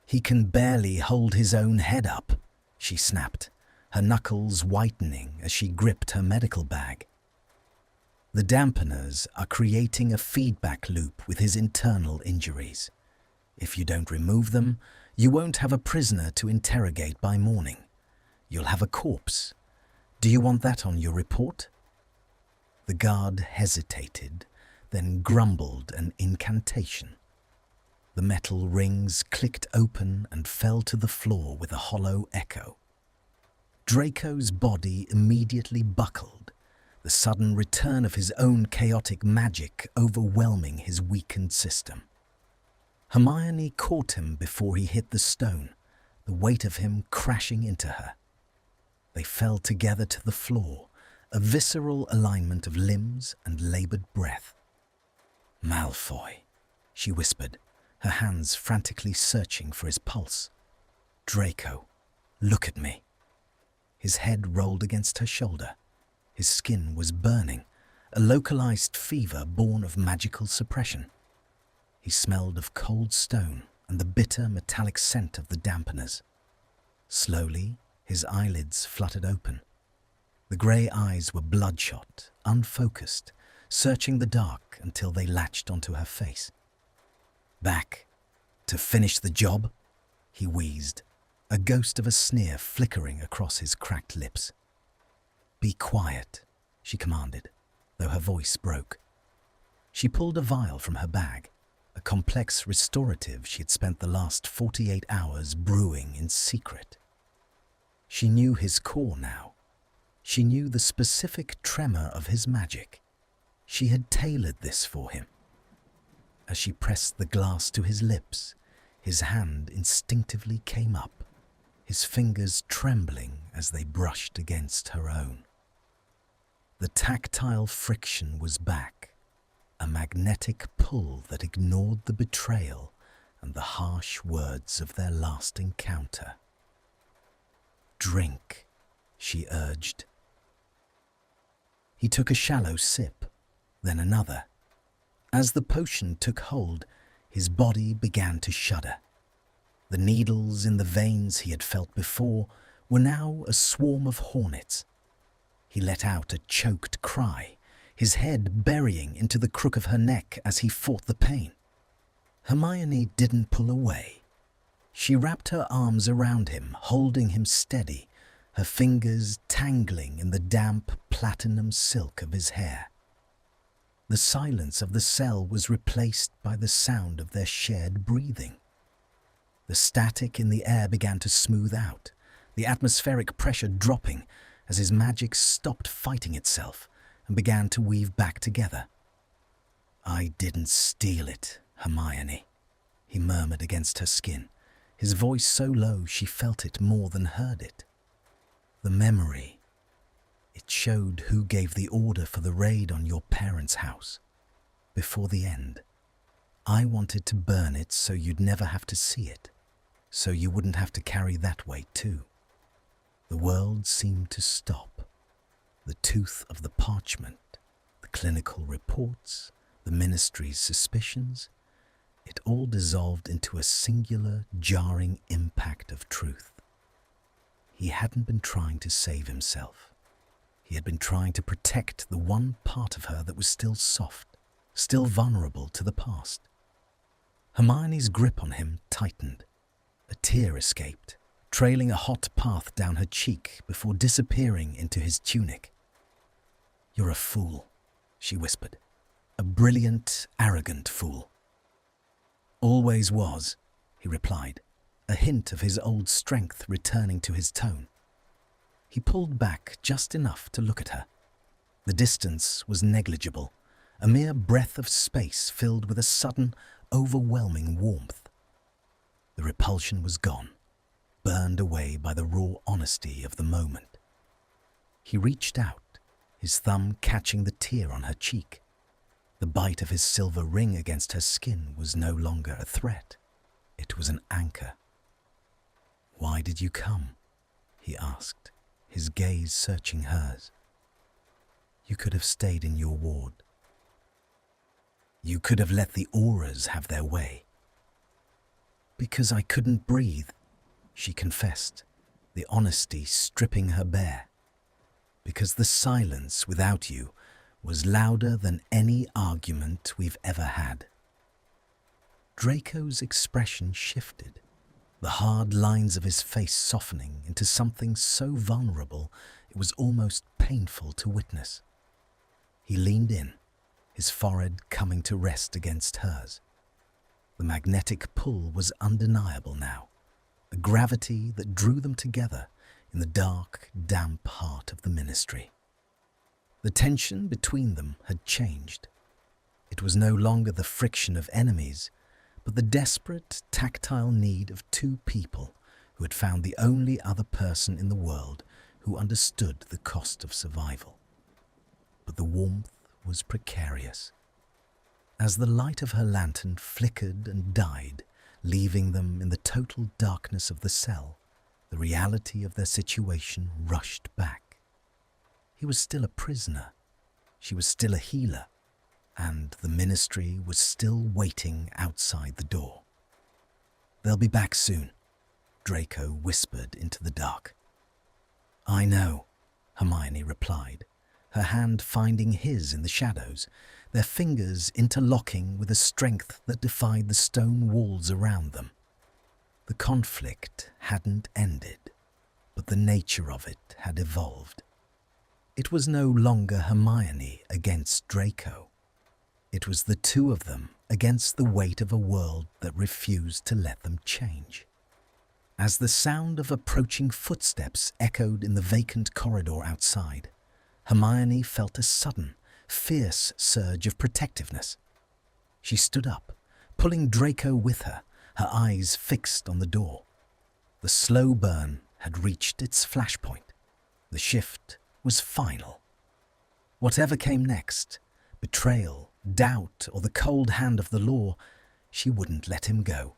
"He can barely hold his own head up," she snapped, her knuckles whitening as she gripped her medical bag. "The dampeners are creating a feedback loop with his internal injuries. If you don't remove them, you won't have a prisoner to interrogate by morning. You'll have a corpse. Do you want that on your report?" The guard hesitated, then grumbled an incantation. The metal rings clicked open and fell to the floor with a hollow echo. Draco's body immediately buckled, the sudden return of his own chaotic magic overwhelming his weakened system. Hermione caught him before he hit the stone, the weight of him crashing into her. They fell together to the floor, a visceral alignment of limbs and laboured breath. "Malfoy," she whispered, her hands frantically searching for his pulse. "Draco, look at me." His head rolled against her shoulder. His skin was burning, a localized fever born of magical suppression. He smelled of cold stone and the bitter metallic scent of the dampeners. Slowly, his eyelids fluttered open. The grey eyes were bloodshot, unfocused, searching the dark until they latched onto her face. "Back to finish the job?" he wheezed, a ghost of a sneer flickering across his cracked lips. "Be quiet," she commanded, though her voice broke. She pulled a vial from her bag, a complex restorative she had spent the last 48 hours brewing in secret. She knew his core now. She knew the specific tremor of his magic. She had tailored this for him. As she pressed the glass to his lips, his hand instinctively came up, his fingers trembling as they brushed against her own. The tactile friction was back, a magnetic pull that ignored the betrayal and the harsh words of their last encounter. "Drink," she urged. He took a shallow sip, then another. As the potion took hold, his body began to shudder. The needles in the veins he had felt before were now a swarm of hornets. He let out a choked cry, his head burying into the crook of her neck as he fought the pain. Hermione didn't pull away. She wrapped her arms around him, holding him steady, her fingers tangling in the damp platinum silk of his hair. The silence of the cell was replaced by the sound of their shared breathing. The static in the air began to smooth out, the atmospheric pressure dropping as his magic stopped fighting itself and began to weave back together. "I didn't steal it, Hermione," he murmured against her skin, his voice so low she felt it more than heard it. "The memory, it showed who gave the order for the raid on your parents' house. Before the end, I wanted to burn it so you'd never have to see it, so you wouldn't have to carry that weight too." The world seemed to stop. The tooth of the parchment, the clinical reports, the ministry's suspicions, it all dissolved into a singular, jarring impact of truth. He hadn't been trying to save himself. He had been trying to protect the one part of her that was still soft, still vulnerable to the past. Hermione's grip on him tightened. A tear escaped, trailing a hot path down her cheek before disappearing into his tunic. "You're a fool," she whispered. "A brilliant, arrogant fool." "Always was," he replied, a hint of his old strength returning to his tone. He pulled back just enough to look at her. The distance was negligible, a mere breath of space filled with a sudden, overwhelming warmth. The repulsion was gone, burned away by the raw honesty of the moment. He reached out, his thumb catching the tear on her cheek. The bite of his silver ring against her skin was no longer a threat. It was an anchor. "Why did you come?" he asked, his gaze searching hers. You could have stayed in your ward. You could have let the auras have their way. Because I couldn't breathe, she confessed, the honesty stripping her bare. Because the silence without you was louder than any argument we've ever had. Draco's expression shifted, the hard lines of his face softening into something so vulnerable it was almost painful to witness. He leaned in, his forehead coming to rest against hers. The magnetic pull was undeniable now, a gravity that drew them together in the dark, damp heart of the Ministry. The tension between them had changed. It was no longer the friction of enemies, but the desperate, tactile need of two people who had found the only other person in the world who understood the cost of survival. But the warmth was precarious. As the light of her lantern flickered and died, leaving them in the total darkness of the cell, the reality of their situation rushed back. He was still a prisoner. She was still a healer. And the Ministry was still waiting outside the door. They'll be back soon, Draco whispered into the dark. I know, Hermione replied, her hand finding his in the shadows, their fingers interlocking with a strength that defied the stone walls around them. The conflict hadn't ended, but the nature of it had evolved. It was no longer Hermione against Draco. It was the two of them against the weight of a world that refused to let them change. As the sound of approaching footsteps echoed in the vacant corridor outside, Hermione felt a sudden, fierce surge of protectiveness. She stood up, pulling Draco with her, her eyes fixed on the door. The slow burn had reached its flashpoint. The shift was final. Whatever came next, betrayal, doubt, or the cold hand of the law, she wouldn't let him go.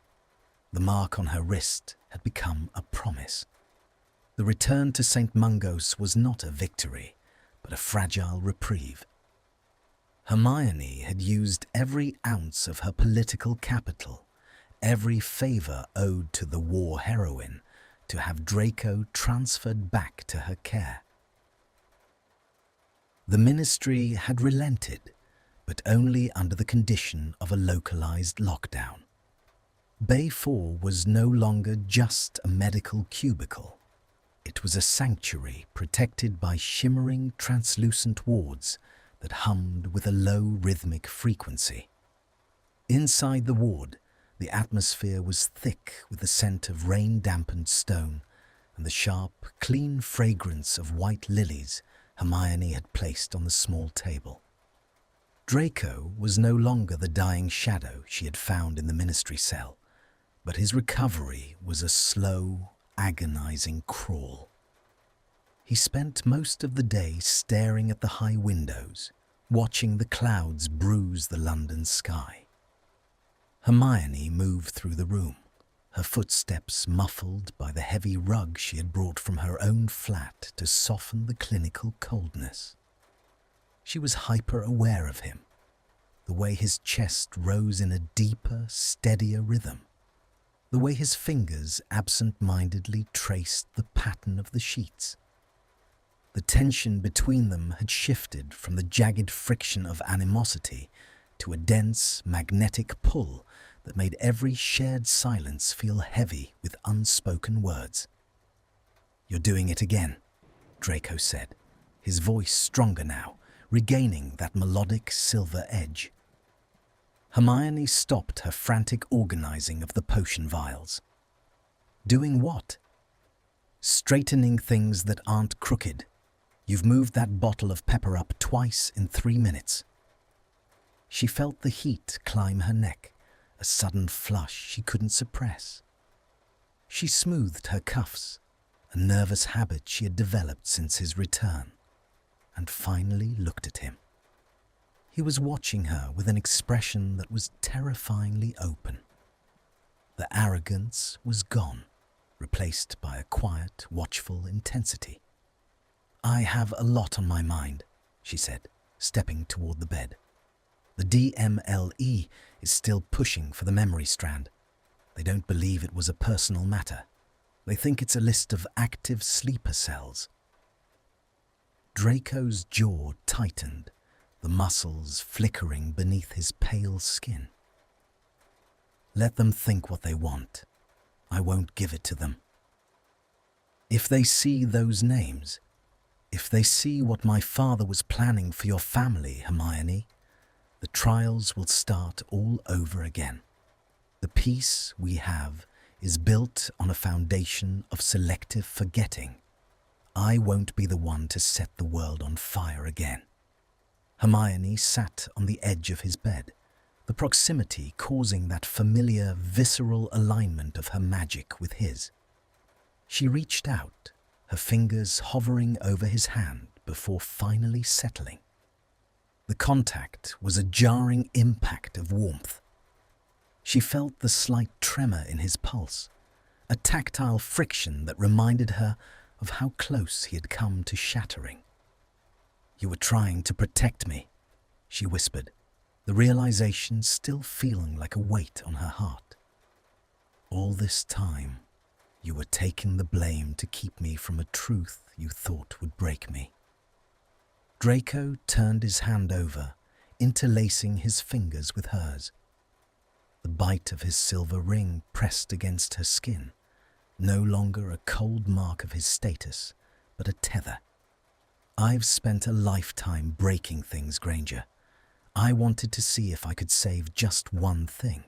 The mark on her wrist had become a promise. The return to St. Mungo's was not a victory, but a fragile reprieve. Hermione had used every ounce of her political capital, every favour owed to the war heroine, to have Draco transferred back to her care. The Ministry had relented, but only under the condition of a localized lockdown. Bay 4 was no longer just a medical cubicle. It was a sanctuary protected by shimmering, translucent wards that hummed with a low rhythmic frequency. Inside the ward, the atmosphere was thick with the scent of rain-dampened stone and the sharp, clean fragrance of white lilies Hermione had placed on the small table. Draco was no longer the dying shadow she had found in the Ministry cell, but his recovery was a slow, agonizing crawl. He spent most of the day staring at the high windows, watching the clouds bruise the London sky. Hermione moved through the room, her footsteps muffled by the heavy rug she had brought from her own flat to soften the clinical coldness. She was hyper-aware of him, the way his chest rose in a deeper, steadier rhythm, the way his fingers absent-mindedly traced the pattern of the sheets. The tension between them had shifted from the jagged friction of animosity to a dense, magnetic pull that made every shared silence feel heavy with unspoken words. "You're doing it again," Draco said, his voice stronger now, regaining that melodic silver edge. Hermione stopped her frantic organizing of the potion vials. "Doing what?" "Straightening things that aren't crooked. You've moved that bottle of pepper up twice in 3 minutes." She felt the heat climb her neck, a sudden flush she couldn't suppress. She smoothed her cuffs, a nervous habit she had developed since his return, and finally looked at him. He was watching her with an expression that was terrifyingly open. The arrogance was gone, replaced by a quiet, watchful intensity. "I have a lot on my mind," she said, stepping toward the bed. "The DMLE is still pushing for the memory strand. They don't believe it was a personal matter. They think it's a list of active sleeper cells." Draco's jaw tightened, the muscles flickering beneath his pale skin. "Let them think what they want. I won't give it to them. If they see those names, if they see what my father was planning for your family, Hermione, the trials will start all over again. The peace we have is built on a foundation of selective forgetting. I won't be the one to set the world on fire again." Hermione sat on the edge of his bed, the proximity causing that familiar, visceral alignment of her magic with his. She reached out, her fingers hovering over his hand before finally settling. The contact was a jarring impact of warmth. She felt the slight tremor in his pulse, a tactile friction that reminded her of how close he had come to shattering. "You were trying to protect me," she whispered, the realization still feeling like a weight on her heart. "All this time, you were taking the blame to keep me from a truth you thought would break me." Draco turned his hand over, interlacing his fingers with hers. The bite of his silver ring pressed against her skin, no longer a cold mark of his status, but a tether. "I've spent a lifetime breaking things, Granger. I wanted to see if I could save just one thing,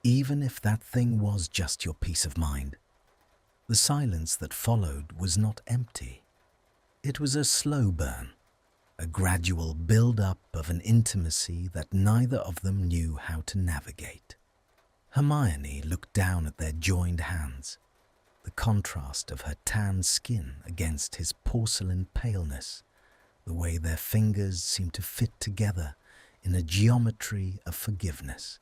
even if that thing was just your peace of mind." The silence that followed was not empty. It was a slow burn, a gradual build-up of an intimacy that neither of them knew how to navigate. Hermione looked down at their joined hands, the contrast of her tan skin against his porcelain paleness, the way their fingers seemed to fit together in a geometry of forgiveness.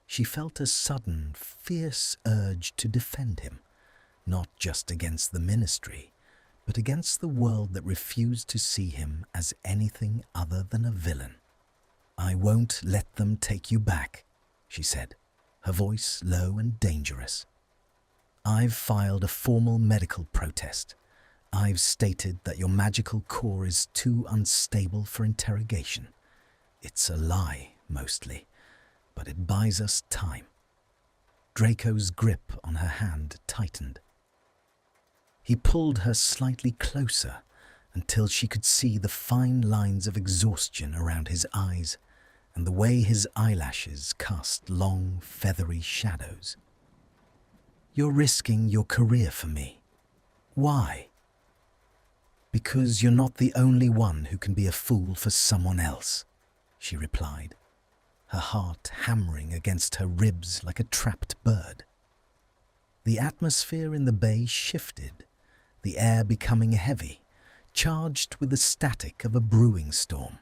She felt a sudden, fierce urge to defend him, not just against the Ministry, but against the world that refused to see him as anything other than a villain. "I won't let them take you back," she said, her voice low and dangerous. "I've filed a formal medical protest. I've stated that your magical core is too unstable for interrogation. It's a lie, mostly, but it buys us time." Draco's grip on her hand tightened. He pulled her slightly closer until she could see the fine lines of exhaustion around his eyes and the way his eyelashes cast long, feathery shadows. "You're risking your career for me. Why?" "Because you're not the only one who can be a fool for someone else," she replied, her heart hammering against her ribs like a trapped bird. The atmosphere in the bay shifted, the air becoming heavy, charged with the static of a brewing storm.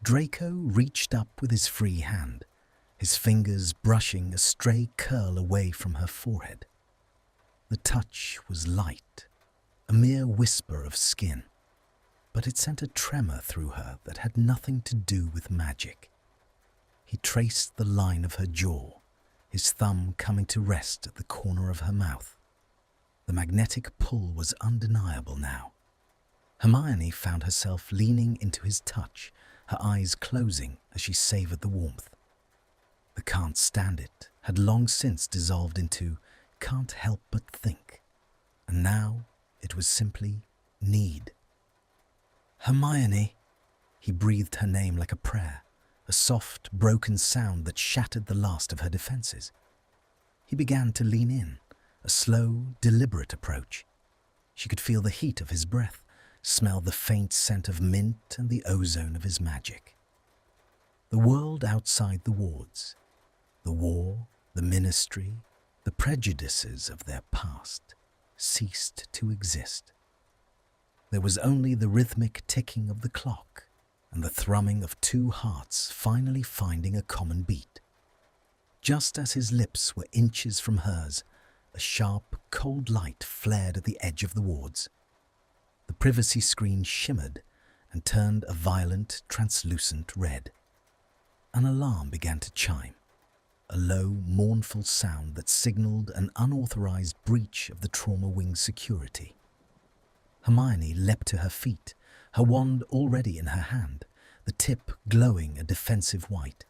Draco reached up with his free hand, his fingers brushing a stray curl away from her forehead. The touch was light, a mere whisper of skin, but it sent a tremor through her that had nothing to do with magic. He traced the line of her jaw, his thumb coming to rest at the corner of her mouth. The magnetic pull was undeniable now. Hermione found herself leaning into his touch, her eyes closing as she savored the warmth. The "can't stand it" had long since dissolved into "can't help but think," and now it was simply need. "Hermione," he breathed her name like a prayer, a soft, broken sound that shattered the last of her defenses. He began to lean in, a slow, deliberate approach. She could feel the heat of his breath, smell the faint scent of mint and the ozone of his magic. The world outside the wards, the war, the Ministry, the prejudices of their past, ceased to exist. There was only the rhythmic ticking of the clock and the thrumming of two hearts finally finding a common beat. Just as his lips were inches from hers, A sharp, cold light flared at the edge of the wards. The privacy screen shimmered and turned a violent, translucent red. An alarm began to chime, a low, mournful sound that signaled an unauthorized breach of the trauma wing security. Hermione leapt to her feet, her wand already in her hand, the tip glowing a defensive white.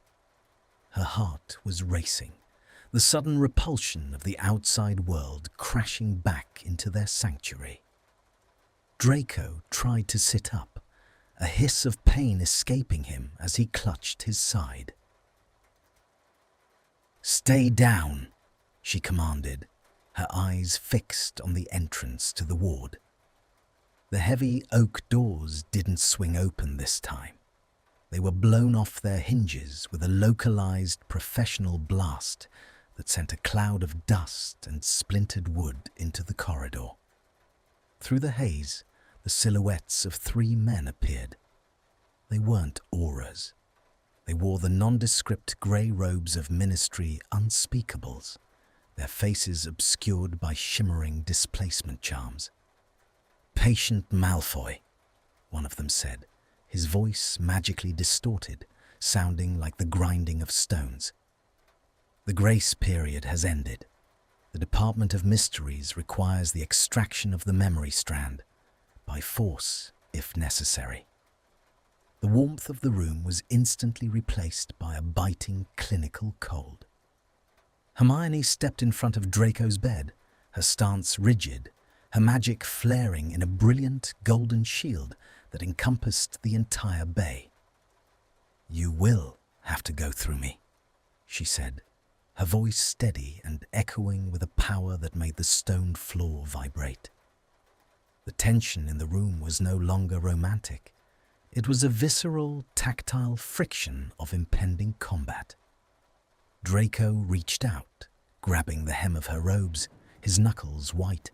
Her heart was racing, the sudden repulsion of the outside world crashing back into their sanctuary. Draco tried to sit up, a hiss of pain escaping him as he clutched his side. "Stay down," she commanded, her eyes fixed on the entrance to the ward. The heavy oak doors didn't swing open this time. They were blown off their hinges with a localized professional blast that sent a cloud of dust and splintered wood into the corridor. Through the haze, the silhouettes of 3 men appeared. They weren't auras. They wore the nondescript grey robes of ministry unspeakables, their faces obscured by shimmering displacement charms. "Patient Malfoy," one of them said, his voice magically distorted, sounding like the grinding of stones. "The grace period has ended. The Department of Mysteries requires the extraction of the memory strand, by force if necessary." The warmth of the room was instantly replaced by a biting clinical cold. Hermione stepped in front of Draco's bed, her stance rigid, her magic flaring in a brilliant golden shield that encompassed the entire bay. "You will have to go through me," she said, her voice steady and echoing with a power that made the stone floor vibrate. The tension in the room was no longer romantic. It was a visceral, tactile friction of impending combat. Draco reached out, grabbing the hem of her robes, his knuckles white.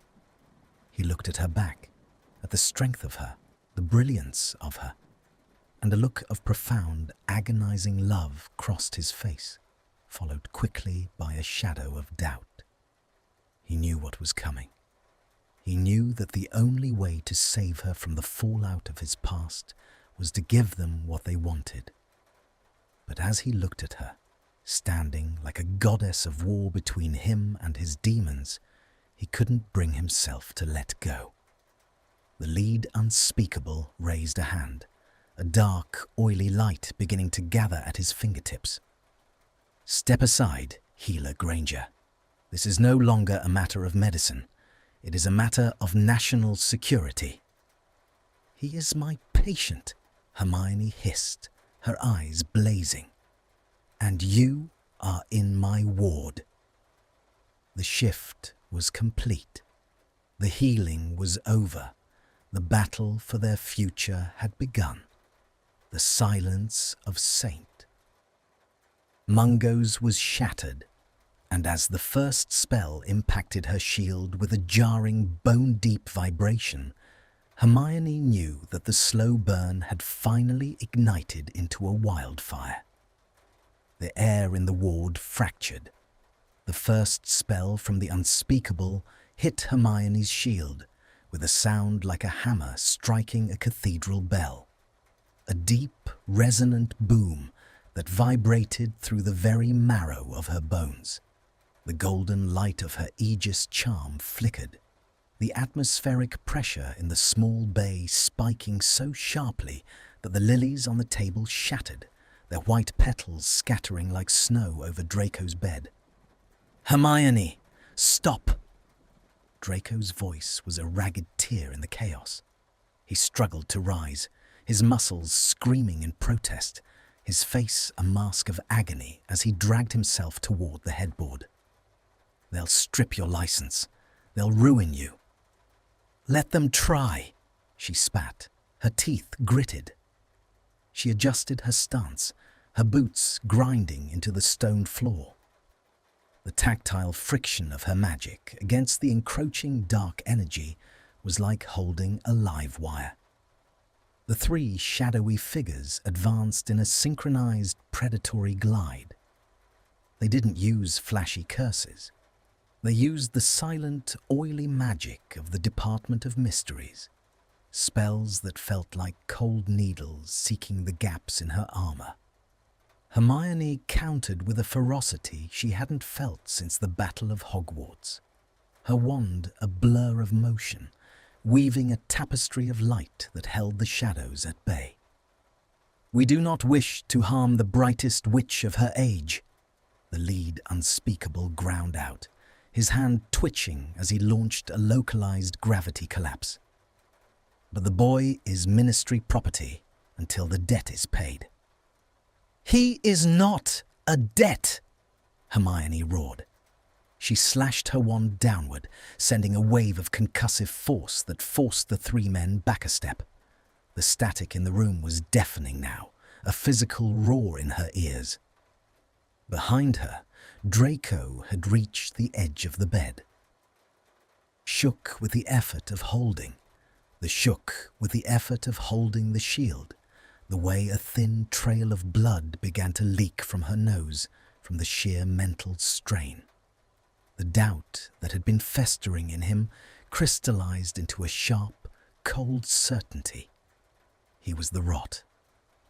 He looked at her back, at the strength of her, the brilliance of her, and a look of profound, agonizing love crossed his face, followed quickly by a shadow of doubt. He knew what was coming. He knew that the only way to save her from the fallout of his past was to give them what they wanted. But as he looked at her, standing like a goddess of war between him and his demons, he couldn't bring himself to let go. The lead unspeakable raised a hand, a dark, oily light beginning to gather at his fingertips. "Step aside, Healer Granger. This is no longer a matter of medicine. It is a matter of national security." "He is my patient," Hermione hissed, her eyes blazing. "And you are in my ward." The shift was complete. The healing was over. The battle for their future had begun. The silence of Saint. Mungo's was shattered, and as the first spell impacted her shield with a jarring, bone-deep vibration, Hermione knew that the slow burn had finally ignited into a wildfire. The air in the ward fractured. The first spell from the unspeakable hit Hermione's shield, with a sound like a hammer striking a cathedral bell. A deep, resonant boom that vibrated through the very marrow of her bones. The golden light of her Aegis charm flickered, the atmospheric pressure in the small bay spiking so sharply that the lilies on the table shattered, their white petals scattering like snow over Draco's bed. "Hermione, stop!" Draco's voice was a ragged tear in the chaos. He struggled to rise, his muscles screaming in protest, his face a mask of agony as he dragged himself toward the headboard. "They'll strip your license. They'll ruin you." "Let them try," she spat, her teeth gritted. She adjusted her stance, her boots grinding into the stone floor. The tactile friction of her magic against the encroaching dark energy was like holding a live wire. The 3 shadowy figures advanced in a synchronized predatory glide. They didn't use flashy curses. They used the silent, oily magic of the Department of Mysteries, spells that felt like cold needles seeking the gaps in her armor. Hermione countered with a ferocity she hadn't felt since the Battle of Hogwarts, her wand a blur of motion, weaving a tapestry of light that held the shadows at bay. "We do not wish to harm the brightest witch of her age," the lead unspeakable ground out, his hand twitching as he launched a localized gravity collapse. "But the boy is Ministry property until the debt is paid." "He is not a debt!" Hermione roared. She slashed her wand downward, sending a wave of concussive force that forced the three men back a step. The static in the room was deafening now, a physical roar in her ears. Behind her, Draco had reached the edge of the bed. Shook with the effort of holding the shield, the way a thin trail of blood began to leak from her nose from the sheer mental strain. The doubt that had been festering in him crystallized into a sharp, cold certainty. He was the rot.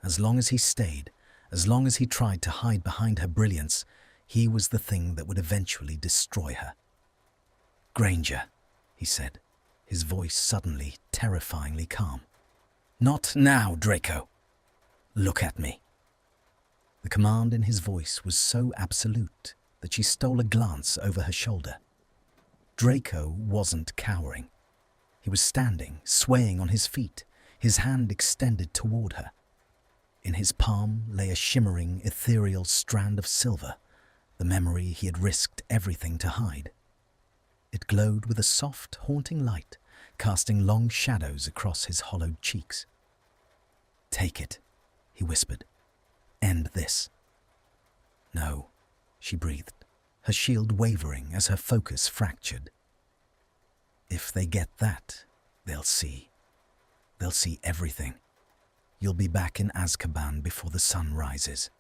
As long as he stayed, as long as he tried to hide behind her brilliance, he was the thing that would eventually destroy her. "Granger," he said, his voice suddenly terrifyingly calm. "Not now, Draco. Look at me." The command in his voice was so absolute that she stole a glance over her shoulder. Draco wasn't cowering. He was standing, swaying on his feet, his hand extended toward her. In his palm lay a shimmering, ethereal strand of silver, the memory he had risked everything to hide. It glowed with a soft, haunting light, casting long shadows across his hollowed cheeks. "Take it," he whispered. "End this." "No," she breathed, her shield wavering as her focus fractured. "If they get that, they'll see. They'll see everything. You'll be back in Azkaban before the sun rises.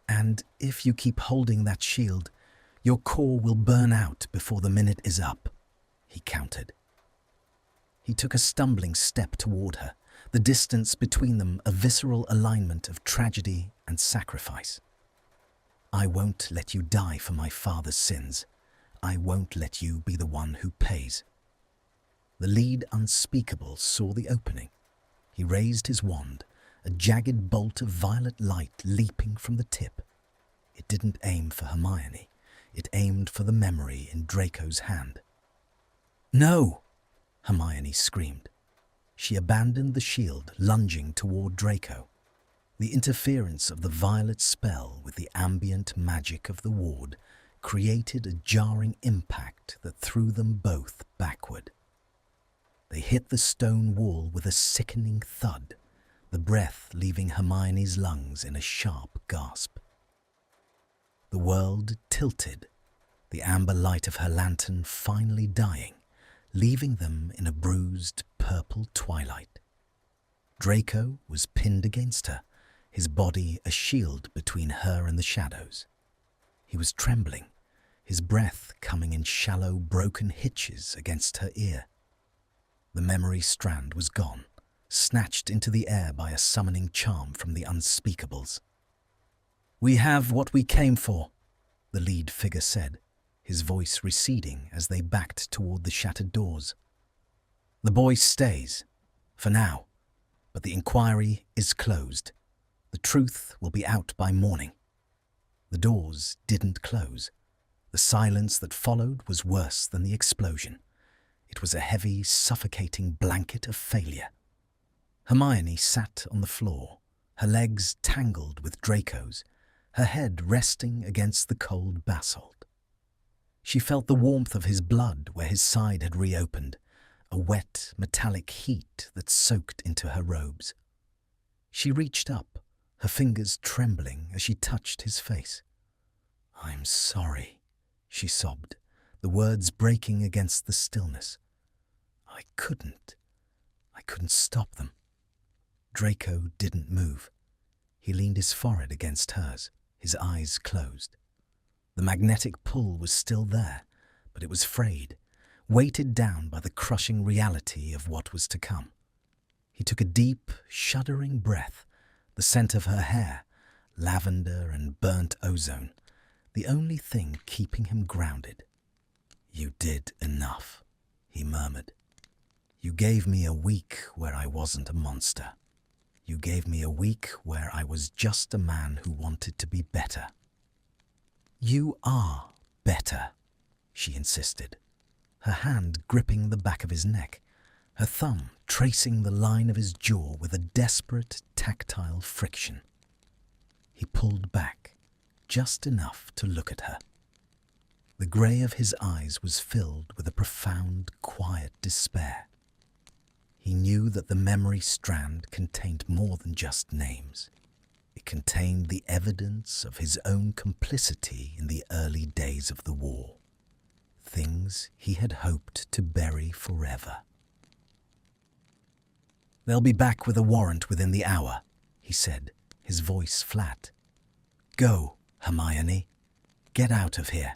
And if you keep holding that shield, your core will burn out before the minute is up," he countered. He took a stumbling step toward her, the distance between them a visceral alignment of tragedy and sacrifice. "I won't let you die for my father's sins. I won't let you be the one who pays." The lead unspeakable saw the opening. He raised his wand, a jagged bolt of violet light leaping from the tip. It didn't aim for Hermione. It aimed for the memory in Draco's hand. "No!" Hermione screamed. She abandoned the shield, lunging toward Draco. The interference of the violet spell with the ambient magic of the ward created a jarring impact that threw them both backward. They hit the stone wall with a sickening thud, the breath leaving Hermione's lungs in a sharp gasp. The world tilted, the amber light of her lantern finally dying, leaving them in a bruised purple twilight. Draco was pinned against her, his body a shield between her and the shadows. He was trembling, his breath coming in shallow, broken hitches against her ear. The memory strand was gone, snatched into the air by a summoning charm from the unspeakables. "We have what we came for," the lead figure said, his voice receding as they backed toward the shattered doors. "The boy stays, for now, but the inquiry is closed. The truth will be out by morning." The doors didn't close. The silence that followed was worse than the explosion. It was a heavy, suffocating blanket of failure. Hermione sat on the floor, her legs tangled with Draco's, her head resting against the cold basalt. She felt the warmth of his blood where his side had reopened, a wet, metallic heat that soaked into her robes. She reached up, her fingers trembling as she touched his face. "I'm sorry," she sobbed, the words breaking against the stillness. I couldn't stop them." Draco didn't move. He leaned his forehead against hers, his eyes closed. The magnetic pull was still there, but it was frayed, weighted down by the crushing reality of what was to come. He took a deep, shuddering breath, the scent of her hair, lavender and burnt ozone, the only thing keeping him grounded. "You did enough," he murmured. "You gave me a week where I wasn't a monster. You gave me a week where I was just a man who wanted to be better." "You are better," she insisted, her hand gripping the back of his neck, her thumb tracing the line of his jaw with a desperate, tactile friction. He pulled back, just enough to look at her. The grey of his eyes was filled with a profound, quiet despair. He knew that the memory strand contained more than just names. It contained the evidence of his own complicity in the early days of the war. Things he had hoped to bury forever. "They'll be back with a warrant within the hour," he said, his voice flat. "Go, Hermione. Get out of here.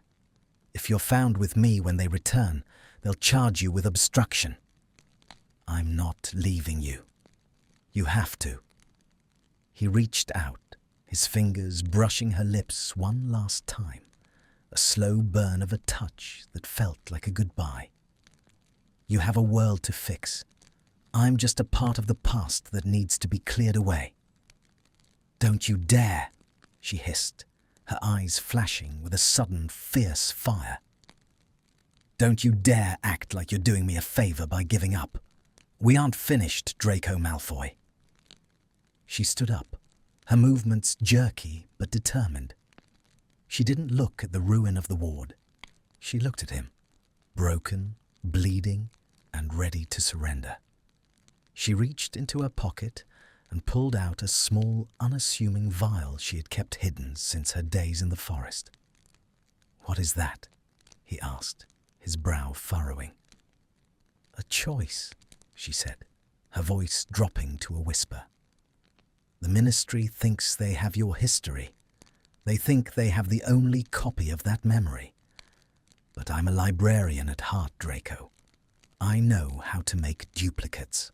If you're found with me when they return, they'll charge you with obstruction. I'm not leaving you. You have to." He reached out, his fingers brushing her lips one last time, a slow burn of a touch that felt like a goodbye. "You have a world to fix. I'm just a part of the past that needs to be cleared away." "Don't you dare," she hissed, her eyes flashing with a sudden, fierce fire. "Don't you dare act like you're doing me a favor by giving up. We aren't finished, Draco Malfoy." She stood up, her movements jerky but determined. She didn't look at the ruin of the ward. She looked at him, broken, bleeding, and ready to surrender. She reached into her pocket and pulled out a small, unassuming vial she had kept hidden since her days in the forest. "What is that?" he asked, his brow furrowing. "A choice," she said, her voice dropping to a whisper. "The Ministry thinks they have your history. They think they have the only copy of that memory. But I'm a librarian at heart, Draco. I know how to make duplicates."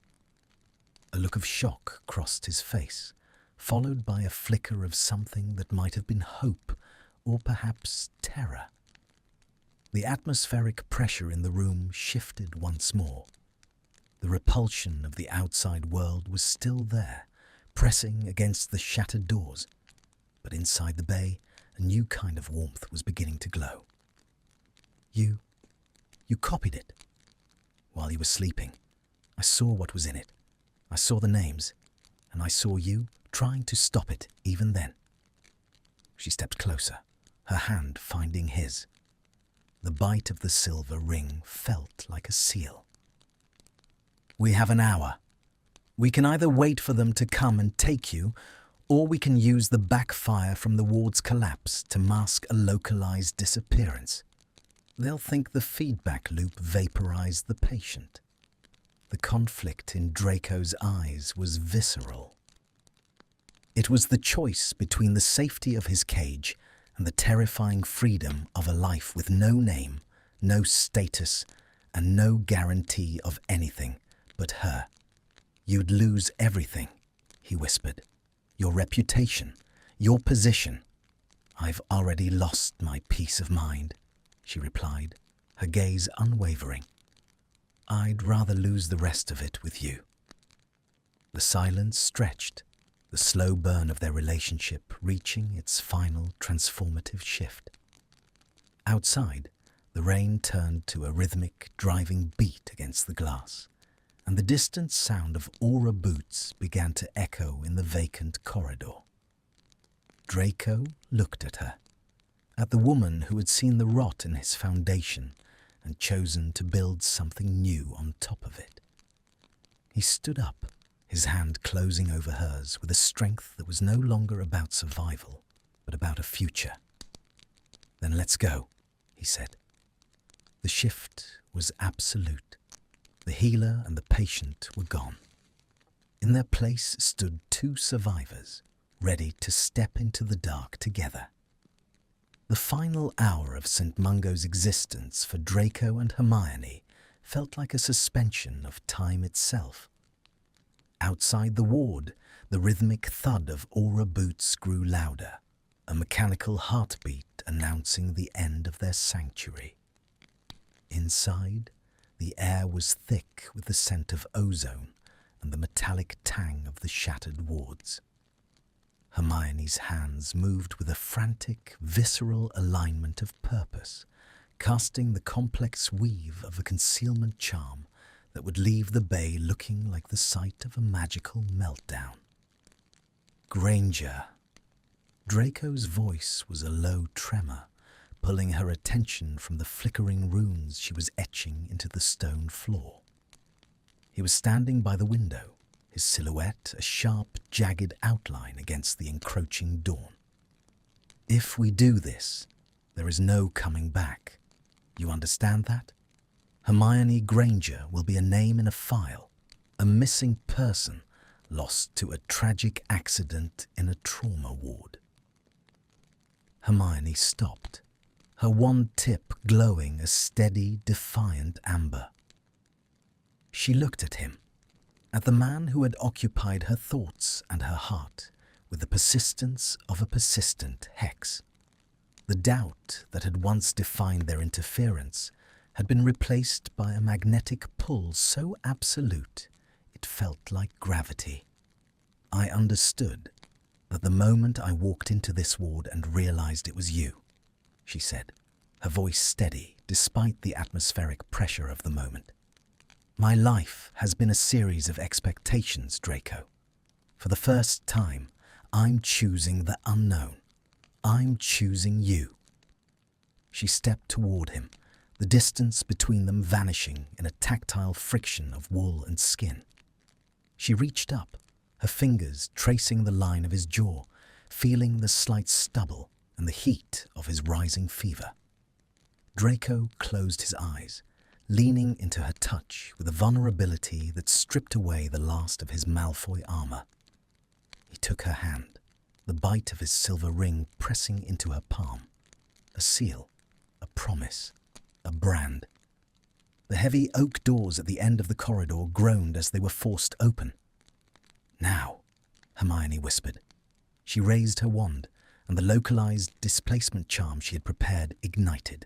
A look of shock crossed his face, followed by a flicker of something that might have been hope or perhaps terror. The atmospheric pressure in the room shifted once more. The repulsion of the outside world was still there, pressing against the shattered doors, but inside the bay, a new kind of warmth was beginning to glow. You copied it. While you were sleeping, I saw what was in it. I saw the names, and I saw you trying to stop it even then." She stepped closer, her hand finding his. The bite of the silver ring felt like a seal. "We have an hour. We can either wait for them to come and take you, or we can use the backfire from the ward's collapse to mask a localized disappearance. They'll think the feedback loop vaporized the patient." The conflict in Draco's eyes was visceral. It was the choice between the safety of his cage and the terrifying freedom of a life with no name, no status, and no guarantee of anything but her. "You'd lose everything," he whispered. "Your reputation, your position." "I've already lost my peace of mind," she replied, her gaze unwavering. "I'd rather lose the rest of it with you." The silence stretched, the slow burn of their relationship reaching its final transformative shift. Outside, the rain turned to a rhythmic, driving beat against the glass, and the distant sound of aura boots began to echo in the vacant corridor. Draco looked at her, at the woman who had seen the rot in his foundation and chosen to build something new on top of it. He stood up, his hand closing over hers with a strength that was no longer about survival, but about a future. "Then let's go," he said. The shift was absolute. The healer and the patient were gone. In their place stood two survivors, ready to step into the dark together. The final hour of St. Mungo's existence for Draco and Hermione felt like a suspension of time itself. Outside the ward, the rhythmic thud of aura boots grew louder, a mechanical heartbeat announcing the end of their sanctuary. Inside, the air was thick with the scent of ozone and the metallic tang of the shattered wards. Hermione's hands moved with a frantic, visceral alignment of purpose, casting the complex weave of a concealment charm that would leave the bay looking like the site of a magical meltdown. Granger. Draco's voice was a low tremor, pulling her attention from the flickering runes she was etching into the stone floor. He was standing by the window, his silhouette a sharp, jagged outline against the encroaching dawn. If we do this, there is no coming back. You understand that? Hermione Granger will be a name in a file, a missing person lost to a tragic accident in a trauma ward. Hermione stopped, her wand tip glowing a steady, defiant amber. She looked at him, at the man who had occupied her thoughts and her heart with the persistence of a persistent hex. The doubt that had once defined their interference had been replaced by a magnetic pull so absolute it felt like gravity. I understood that the moment I walked into this ward and realized it was you, she said, her voice steady despite the atmospheric pressure of the moment. My life has been a series of expectations, Draco. For the first time, I'm choosing the unknown. I'm choosing you. She stepped toward him, the distance between them vanishing in a tactile friction of wool and skin. She reached up, her fingers tracing the line of his jaw, feeling the slight stubble and the heat of his rising fever. Draco closed his eyes, leaning into her touch with a vulnerability that stripped away the last of his Malfoy armor. He took her hand, the bite of his silver ring pressing into her palm. A seal, a promise, a brand. The heavy oak doors at the end of the corridor groaned as they were forced open. Now, Hermione whispered. She raised her wand, and the localized displacement charm she had prepared ignited.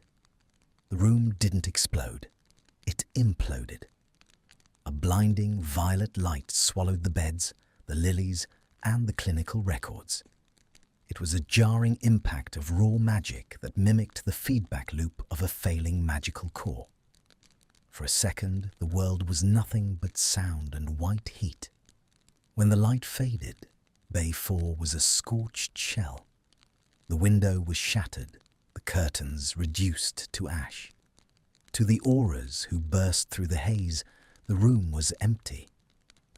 The room didn't explode. It imploded. A blinding violet light swallowed the beds, the lilies, and the clinical records. It was a jarring impact of raw magic that mimicked the feedback loop of a failing magical core. For a second, the world was nothing but sound and white heat. When the light faded, Bay 4 was a scorched shell. The window was shattered, the curtains reduced to ash. To the auras who burst through the haze, the room was empty,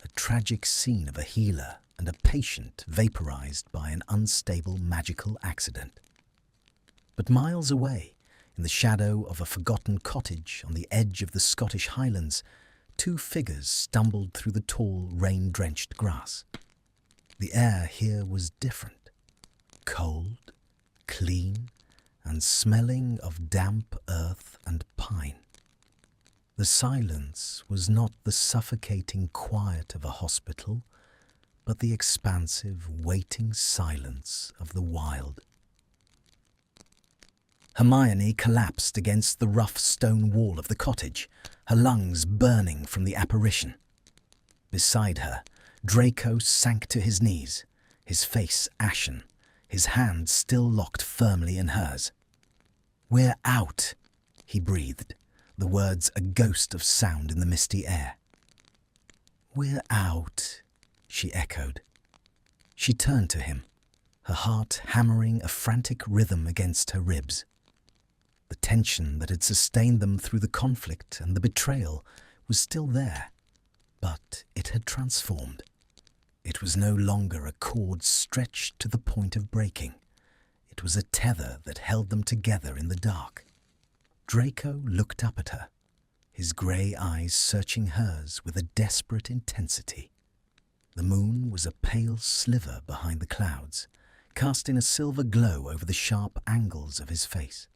a tragic scene of a healer and a patient vaporized by an unstable magical accident. But miles away, in the shadow of a forgotten cottage on the edge of the Scottish Highlands, two figures stumbled through the tall, rain-drenched grass. The air here was different, cold, clean, and smelling of damp earth and pine. The silence was not the suffocating quiet of a hospital, but the expansive, waiting silence of the wild. Hermione collapsed against the rough stone wall of the cottage, her lungs burning from the apparition. Beside her, Draco sank to his knees, his face ashen, his hand still locked firmly in hers. "We're out," he breathed, the words a ghost of sound in the misty air. "We're out," she echoed. She turned to him, her heart hammering a frantic rhythm against her ribs. The tension that had sustained them through the conflict and the betrayal was still there, but it had transformed. It was no longer a cord stretched to the point of breaking. It was a tether that held them together in the dark. Draco looked up at her, his grey eyes searching hers with a desperate intensity. The moon was a pale sliver behind the clouds, casting a silver glow over the sharp angles of his face.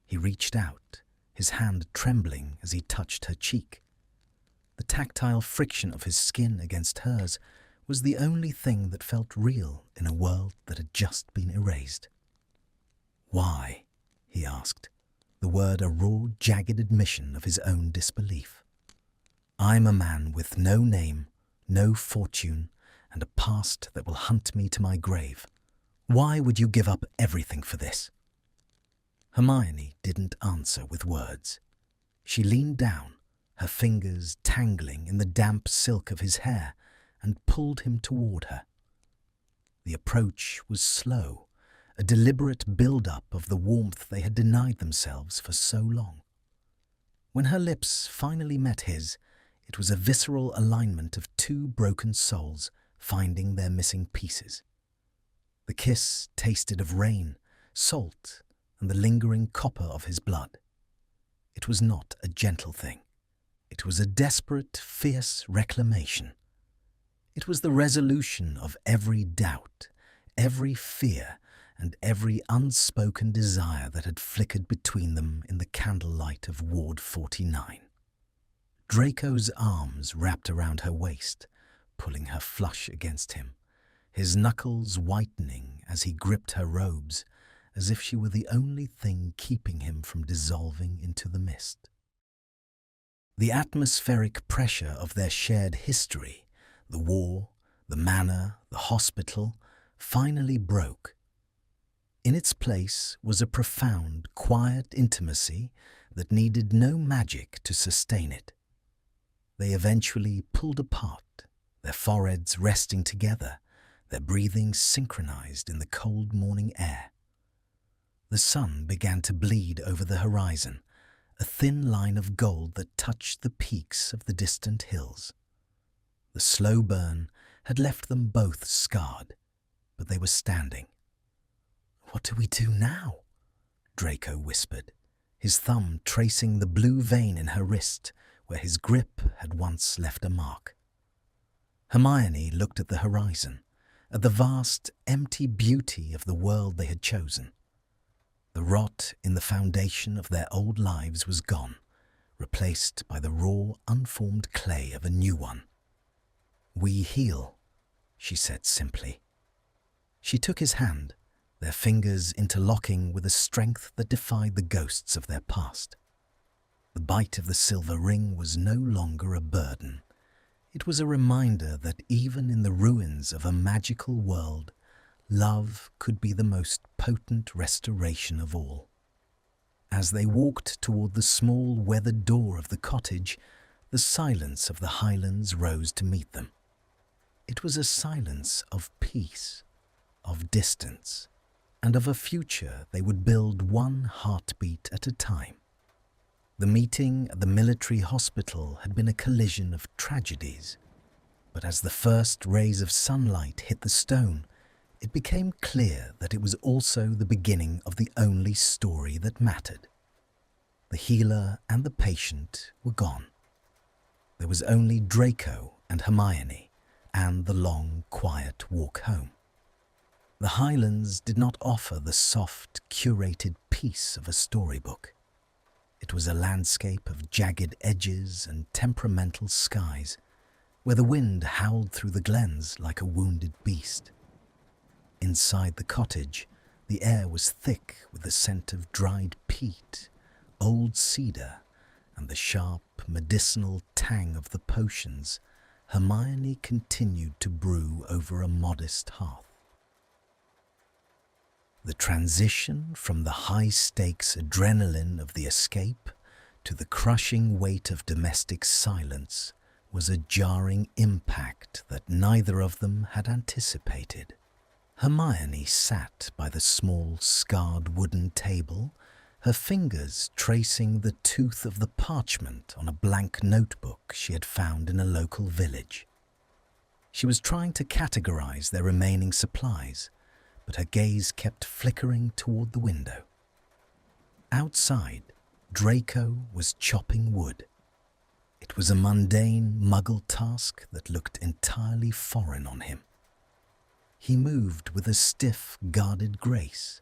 He reached out, his hand trembling as he touched her cheek. The tactile friction of his skin against hers was the only thing that felt real in a world that had just been erased. "Why?" he asked, the word a raw, jagged admission of his own disbelief. "I'm a man with no name, no fortune, and a past that will hunt me to my grave. Why would you give up everything for this?" Hermione didn't answer with words. She leaned down, her fingers tangling in the damp silk of his hair, and pulled him toward her. The approach was slow, a deliberate build-up of the warmth they had denied themselves for so long. When her lips finally met his, it was a visceral alignment of two broken souls finding their missing pieces. The kiss tasted of rain, salt, and the lingering copper of his blood. It was not a gentle thing. It was a desperate, fierce reclamation. It was the resolution of every doubt, every fear, and every unspoken desire that had flickered between them in the candlelight of Ward 49. Draco's arms wrapped around her waist, pulling her flush against him, his knuckles whitening as he gripped her robes, as if she were the only thing keeping him from dissolving into the mist. The atmospheric pressure of their shared history, the war, the manor, the hospital, finally broke. In its place was a profound, quiet intimacy that needed no magic to sustain it. They eventually pulled apart, their foreheads resting together, their breathing synchronized in the cold morning air. The sun began to bleed over the horizon, a thin line of gold that touched the peaks of the distant hills. The slow burn had left them both scarred, but they were standing. "What do we do now?" Draco whispered, his thumb tracing the blue vein in her wrist where his grip had once left a mark. Hermione looked at the horizon, at the vast, empty beauty of the world they had chosen. The rot in the foundation of their old lives was gone, replaced by the raw, unformed clay of a new one. "We heal," she said simply. She took his hand, their fingers interlocking with a strength that defied the ghosts of their past. The bite of the silver ring was no longer a burden. It was a reminder that even in the ruins of a magical world, love could be the most potent restoration of all. As they walked toward the small weathered door of the cottage, the silence of the Highlands rose to meet them. It was a silence of peace, of distance, and of a future they would build one heartbeat at a time. The meeting at the military hospital had been a collision of tragedies, but as the first rays of sunlight hit the stone, it became clear that it was also the beginning of the only story that mattered. The healer and the patient were gone. There was only Draco and Hermione, and the long, quiet walk home. The Highlands did not offer the soft, curated peace of a storybook. It was a landscape of jagged edges and temperamental skies, where the wind howled through the glens like a wounded beast. Inside the cottage, the air was thick with the scent of dried peat, old cedar, and the sharp, medicinal tang of the potions Hermione continued to brew over a modest hearth. The transition from the high-stakes adrenaline of the escape to the crushing weight of domestic silence was a jarring impact that neither of them had anticipated. Hermione sat by the small, scarred wooden table, her fingers tracing the tooth of the parchment on a blank notebook she had found in a local village. She was trying to categorize their remaining supplies, but her gaze kept flickering toward the window. Outside, Draco was chopping wood. It was a mundane, muggle task that looked entirely foreign on him. He moved with a stiff, guarded grace,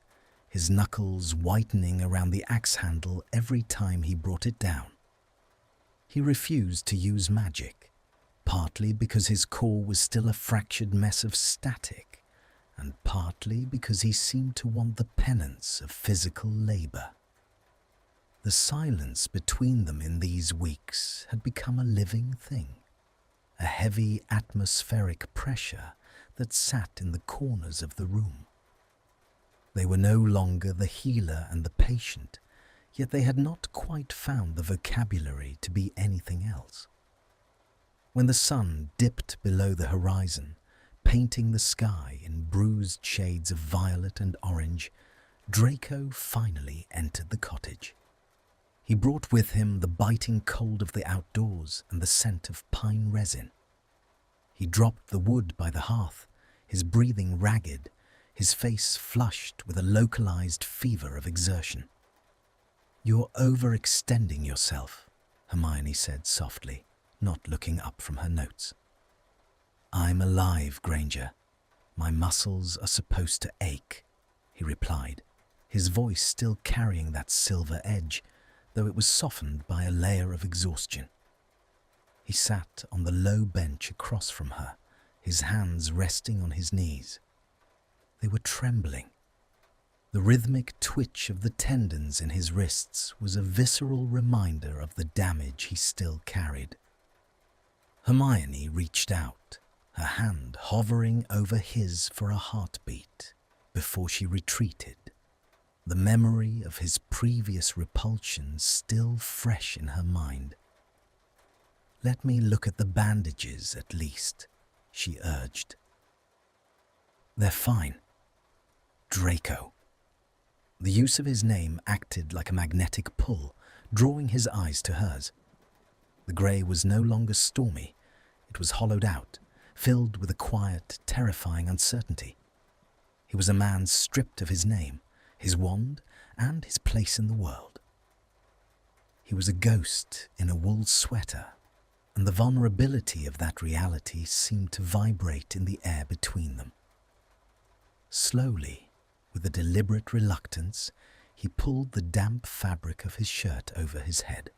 his knuckles whitening around the axe handle every time he brought it down. He refused to use magic, partly because his core was still a fractured mess of static, and partly because he seemed to want the penance of physical labor. The silence between them in these weeks had become a living thing, a heavy atmospheric pressure that sat in the corners of the room. They were no longer the healer and the patient, yet they had not quite found the vocabulary to be anything else. When the sun dipped below the horizon, painting the sky in bruised shades of violet and orange, Draco finally entered the cottage. He brought with him the biting cold of the outdoors and the scent of pine resin. He dropped the wood by the hearth, his breathing ragged, his face flushed with a localized fever of exertion. "You're overextending yourself," Hermione said softly, not looking up from her notes. "I'm alive, Granger. My muscles are supposed to ache," he replied, his voice still carrying that silver edge, though it was softened by a layer of exhaustion. He sat on the low bench across from her, his hands resting on his knees. They were trembling. The rhythmic twitch of the tendons in his wrists was a visceral reminder of the damage he still carried. Hermione reached out, her hand hovering over his for a heartbeat, before she retreated, the memory of his previous repulsion still fresh in her mind. "Let me look at the bandages at least," she urged. "They're fine." Draco. The use of his name acted like a magnetic pull, drawing his eyes to hers. The grey was no longer stormy. It was hollowed out, filled with a quiet, terrifying uncertainty. He was a man stripped of his name, his wand, and his place in the world. He was a ghost in a wool sweater, and the vulnerability of that reality seemed to vibrate in the air between them. Slowly, with a deliberate reluctance, he pulled the damp fabric of his shirt over his head.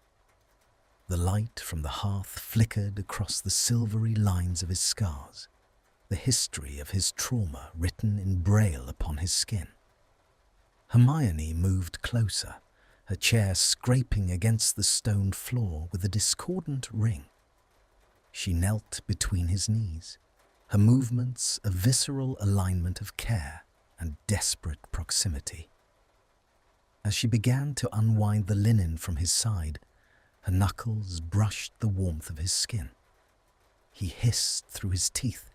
The light from the hearth flickered across the silvery lines of his scars, the history of his trauma written in braille upon his skin. Hermione moved closer, her chair scraping against the stone floor with a discordant ring. She knelt between his knees, her movements a visceral alignment of care and desperate proximity. As she began to unwind the linen from his side, her knuckles brushed the warmth of his skin. He hissed through his teeth,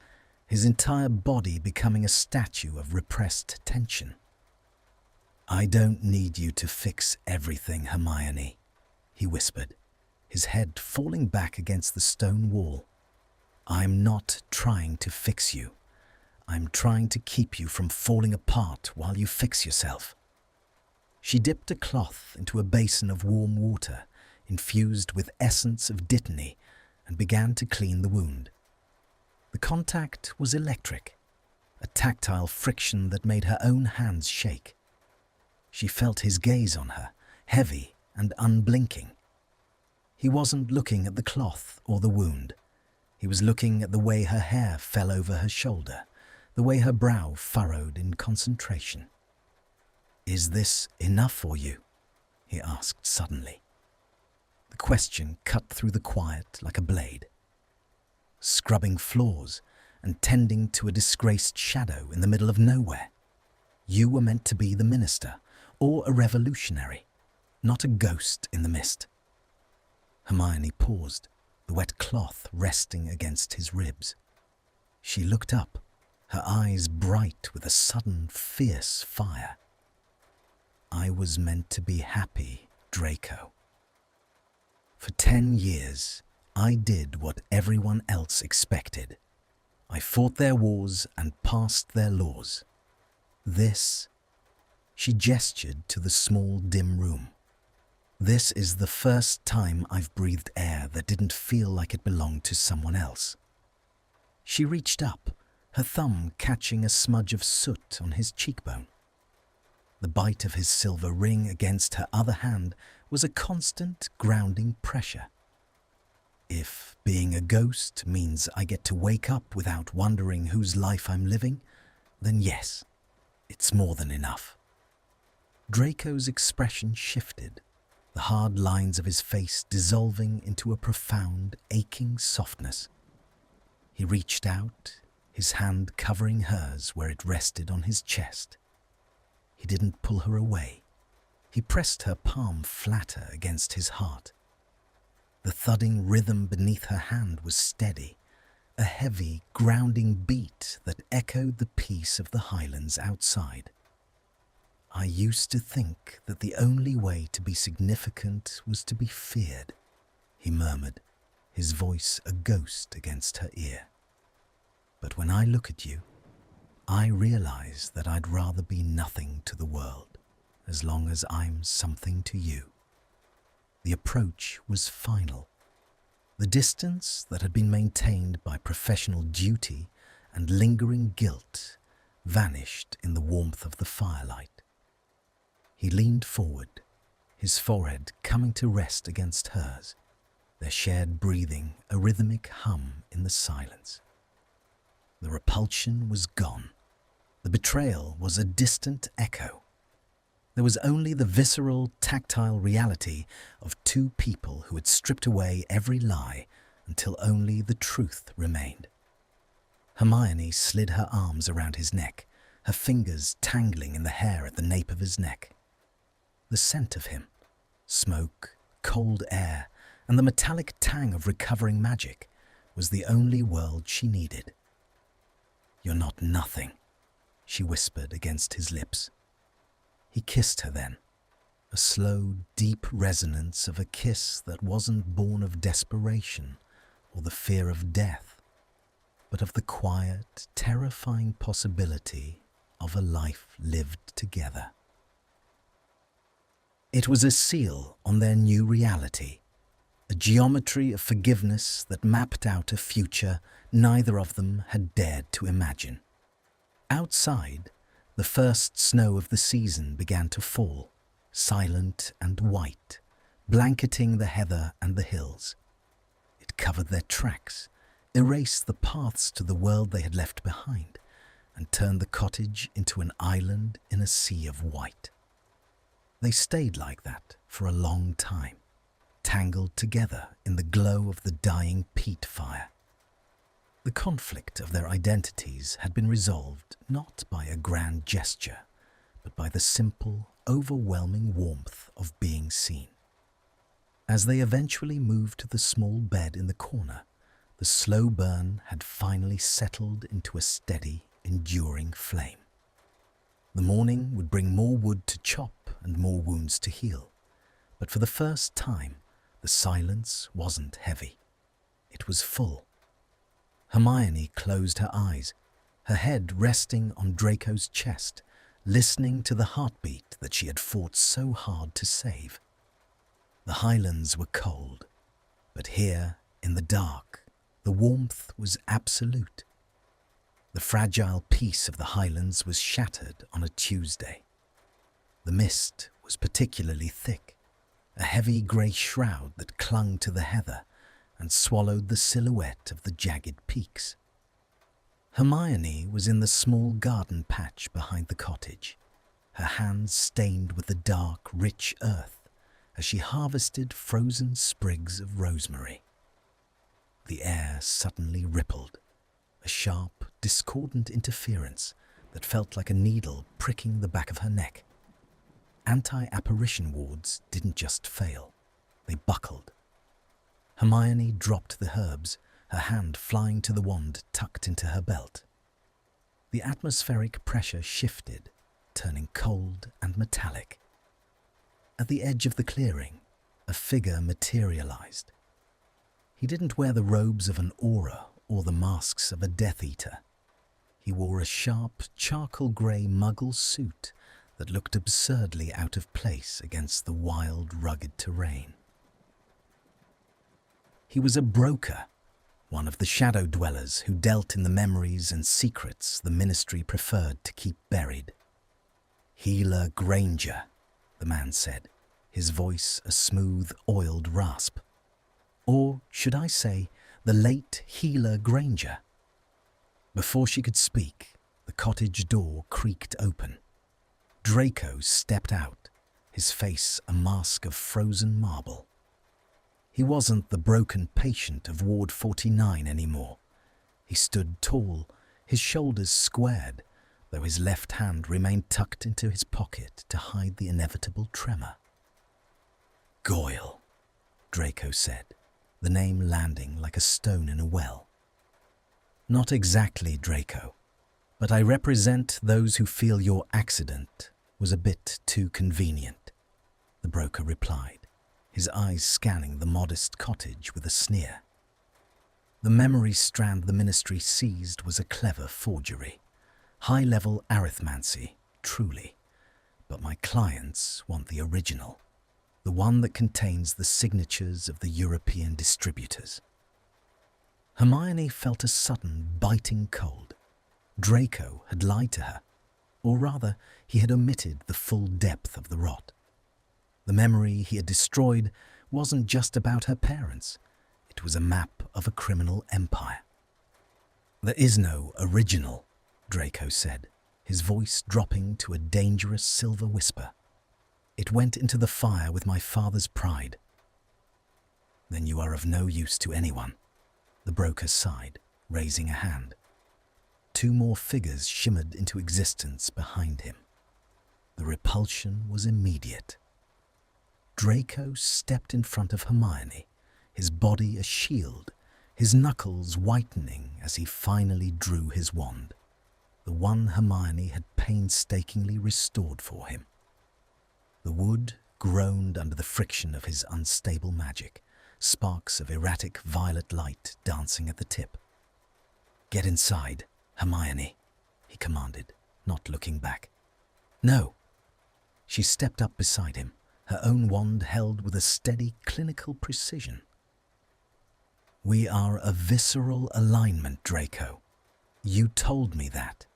his entire body becoming a statue of repressed tension. "I don't need you to fix everything, Hermione," he whispered, his head falling back against the stone wall. "I'm not trying to fix you. I'm trying to keep you from falling apart while you fix yourself." She dipped a cloth into a basin of warm water, infused with essence of dittany, and began to clean the wound. The contact was electric, a tactile friction that made her own hands shake. She felt his gaze on her, heavy and unblinking. He wasn't looking at the cloth or the wound. He was looking at the way her hair fell over her shoulder, the way her brow furrowed in concentration. "Is this enough for you?" he asked suddenly. The question cut through the quiet like a blade. Scrubbing floors and tending to a disgraced shadow in the middle of nowhere. You were meant to be the minister, or a revolutionary, not a ghost in the mist. Hermione paused, the wet cloth resting against his ribs. She looked up, her eyes bright with a sudden, fierce fire. "I was meant to be happy, Draco. For 10 years, I did what everyone else expected. I fought their wars and passed their laws. This," she gestured to the small, dim room. "This is the first time I've breathed air that didn't feel like it belonged to someone else." She reached up, her thumb catching a smudge of soot on his cheekbone. The bite of his silver ring against her other hand was a constant grounding pressure. If being a ghost means I get to wake up without wondering whose life I'm living, then yes, it's more than enough. Draco's expression shifted, the hard lines of his face dissolving into a profound, aching softness. He reached out, his hand covering hers where it rested on his chest. He didn't pull her away. He pressed her palm flatter against his heart. The thudding rhythm beneath her hand was steady, a heavy, grounding beat that echoed the peace of the Highlands outside. I used to think that the only way to be significant was to be feared, he murmured, his voice a ghost against her ear. But when I look at you, I realize that I'd rather be nothing to the world, as long as I'm something to you. The approach was final. The distance that had been maintained by professional duty and lingering guilt vanished in the warmth of the firelight. He leaned forward, his forehead coming to rest against hers, their shared breathing a rhythmic hum in the silence. The repulsion was gone. The betrayal was a distant echo. There was only the visceral, tactile reality of two people who had stripped away every lie until only the truth remained. Hermione slid her arms around his neck, her fingers tangling in the hair at the nape of his neck. The scent of him, smoke, cold air, and the metallic tang of recovering magic was the only world she needed. "You're not nothing," she whispered against his lips. He kissed her then, a slow, deep resonance of a kiss that wasn't born of desperation or the fear of death, but of the quiet, terrifying possibility of a life lived together. It was a seal on their new reality, a geometry of forgiveness that mapped out a future neither of them had dared to imagine. Outside, the first snow of the season began to fall, silent and white, blanketing the heather and the hills. It covered their tracks, erased the paths to the world they had left behind, and turned the cottage into an island in a sea of white. They stayed like that for a long time, tangled together in the glow of the dying peat fire. The conflict of their identities had been resolved not by a grand gesture, but by the simple, overwhelming warmth of being seen. As they eventually moved to the small bed in the corner, the slow burn had finally settled into a steady, enduring flame. The morning would bring more wood to chop and more wounds to heal, but for the first time, the silence wasn't heavy. It was full. Hermione closed her eyes, her head resting on Draco's chest, listening to the heartbeat that she had fought so hard to save. The Highlands were cold, but here, in the dark, the warmth was absolute. The fragile peace of the Highlands was shattered on a Tuesday. The mist was particularly thick, a heavy grey shroud that clung to the heather and swallowed the silhouette of the jagged peaks. Hermione was in the small garden patch behind the cottage, her hands stained with the dark, rich earth as she harvested frozen sprigs of rosemary. The air suddenly rippled, a sharp, discordant interference that felt like a needle pricking the back of her neck. Anti-apparition wards didn't just fail, they buckled. Hermione dropped the herbs, her hand flying to the wand tucked into her belt. The atmospheric pressure shifted, turning cold and metallic. At the edge of the clearing, a figure materialized. He didn't wear the robes of an aura or the masks of a Death Eater. He wore a sharp, charcoal-grey muggle suit that looked absurdly out of place against the wild, rugged terrain. He was a broker, one of the shadow dwellers who dealt in the memories and secrets the Ministry preferred to keep buried. "Healer Granger," the man said, his voice a smooth, oiled rasp. Or should I say, the late Healer Granger? Before she could speak, the cottage door creaked open. Draco stepped out, his face a mask of frozen marble. He wasn't the broken patient of Ward 49 anymore. He stood tall, his shoulders squared, though his left hand remained tucked into his pocket to hide the inevitable tremor. "Goyle," Draco said, the name landing like a stone in a well. "Not exactly, Draco, but I represent those who feel your accident was a bit too convenient," the broker replied, his eyes scanning the modest cottage with a sneer. The memory strand the Ministry seized was a clever forgery, high-level arithmancy, truly, but my clients want the original, the one that contains the signatures of the European distributors. Hermione felt a sudden, biting cold. Draco had lied to her, or rather, he had omitted the full depth of the rot. The memory he had destroyed wasn't just about her parents. It was a map of a criminal empire. "There is no original," Draco said, his voice dropping to a dangerous silver whisper. "It went into the fire with my father's pride." "Then you are of no use to anyone," the broker sighed, raising a hand. Two more figures shimmered into existence behind him. The repulsion was immediate. Draco stepped in front of Hermione, his body a shield, his knuckles whitening as he finally drew his wand, the one Hermione had painstakingly restored for him. The wood groaned under the friction of his unstable magic, sparks of erratic violet light dancing at the tip. "Get inside, Hermione," he commanded, not looking back. "No." She stepped up beside him, her own wand held with a steady, clinical precision. "We are a visceral alignment, Draco. You told me that.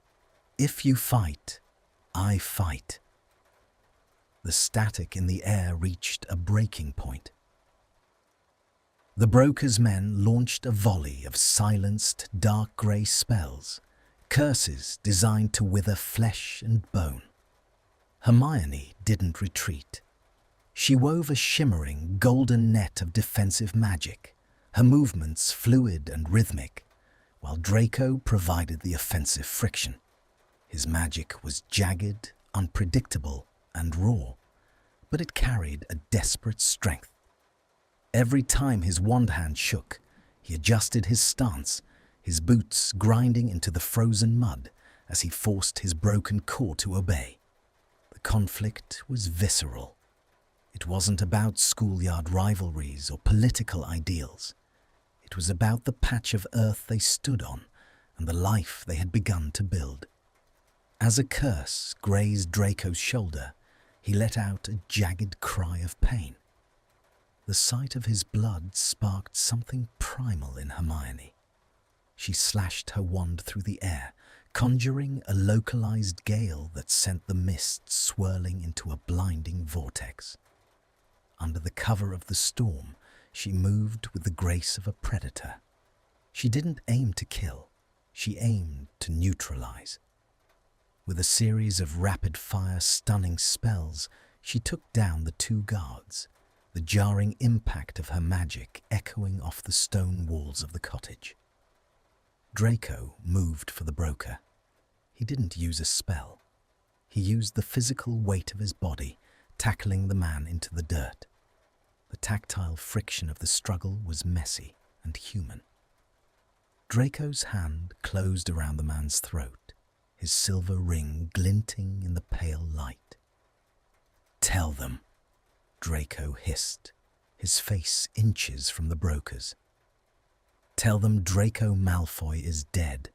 If you fight, I fight." The static in the air reached a breaking point. The broker's men launched a volley of silenced, dark grey spells, curses designed to wither flesh and bone. Hermione didn't retreat. She wove a shimmering, golden net of defensive magic, her movements fluid and rhythmic, while Draco provided the offensive friction. His magic was jagged, unpredictable, and raw, but it carried a desperate strength. Every time his wand hand shook, he adjusted his stance, his boots grinding into the frozen mud as he forced his broken core to obey. The conflict was visceral. It wasn't about schoolyard rivalries or political ideals. It was about the patch of earth they stood on and the life they had begun to build. As a curse grazed Draco's shoulder, he let out a jagged cry of pain. The sight of his blood sparked something primal in Hermione. She slashed her wand through the air, conjuring a localized gale that sent the mist swirling into a blinding vortex. Under the cover of the storm, she moved with the grace of a predator. She didn't aim to kill, she aimed to neutralize. With a series of rapid-fire stunning spells, she took down the two guards, the jarring impact of her magic echoing off the stone walls of the cottage. Draco moved for the broker. He didn't use a spell. He used the physical weight of his body, tackling the man into the dirt. The tactile friction of the struggle was messy and human. Draco's hand closed around the man's throat, his silver ring glinting in the pale light. "Tell them," Draco hissed, his face inches from the broker's. "Tell them Draco Malfoy is dead.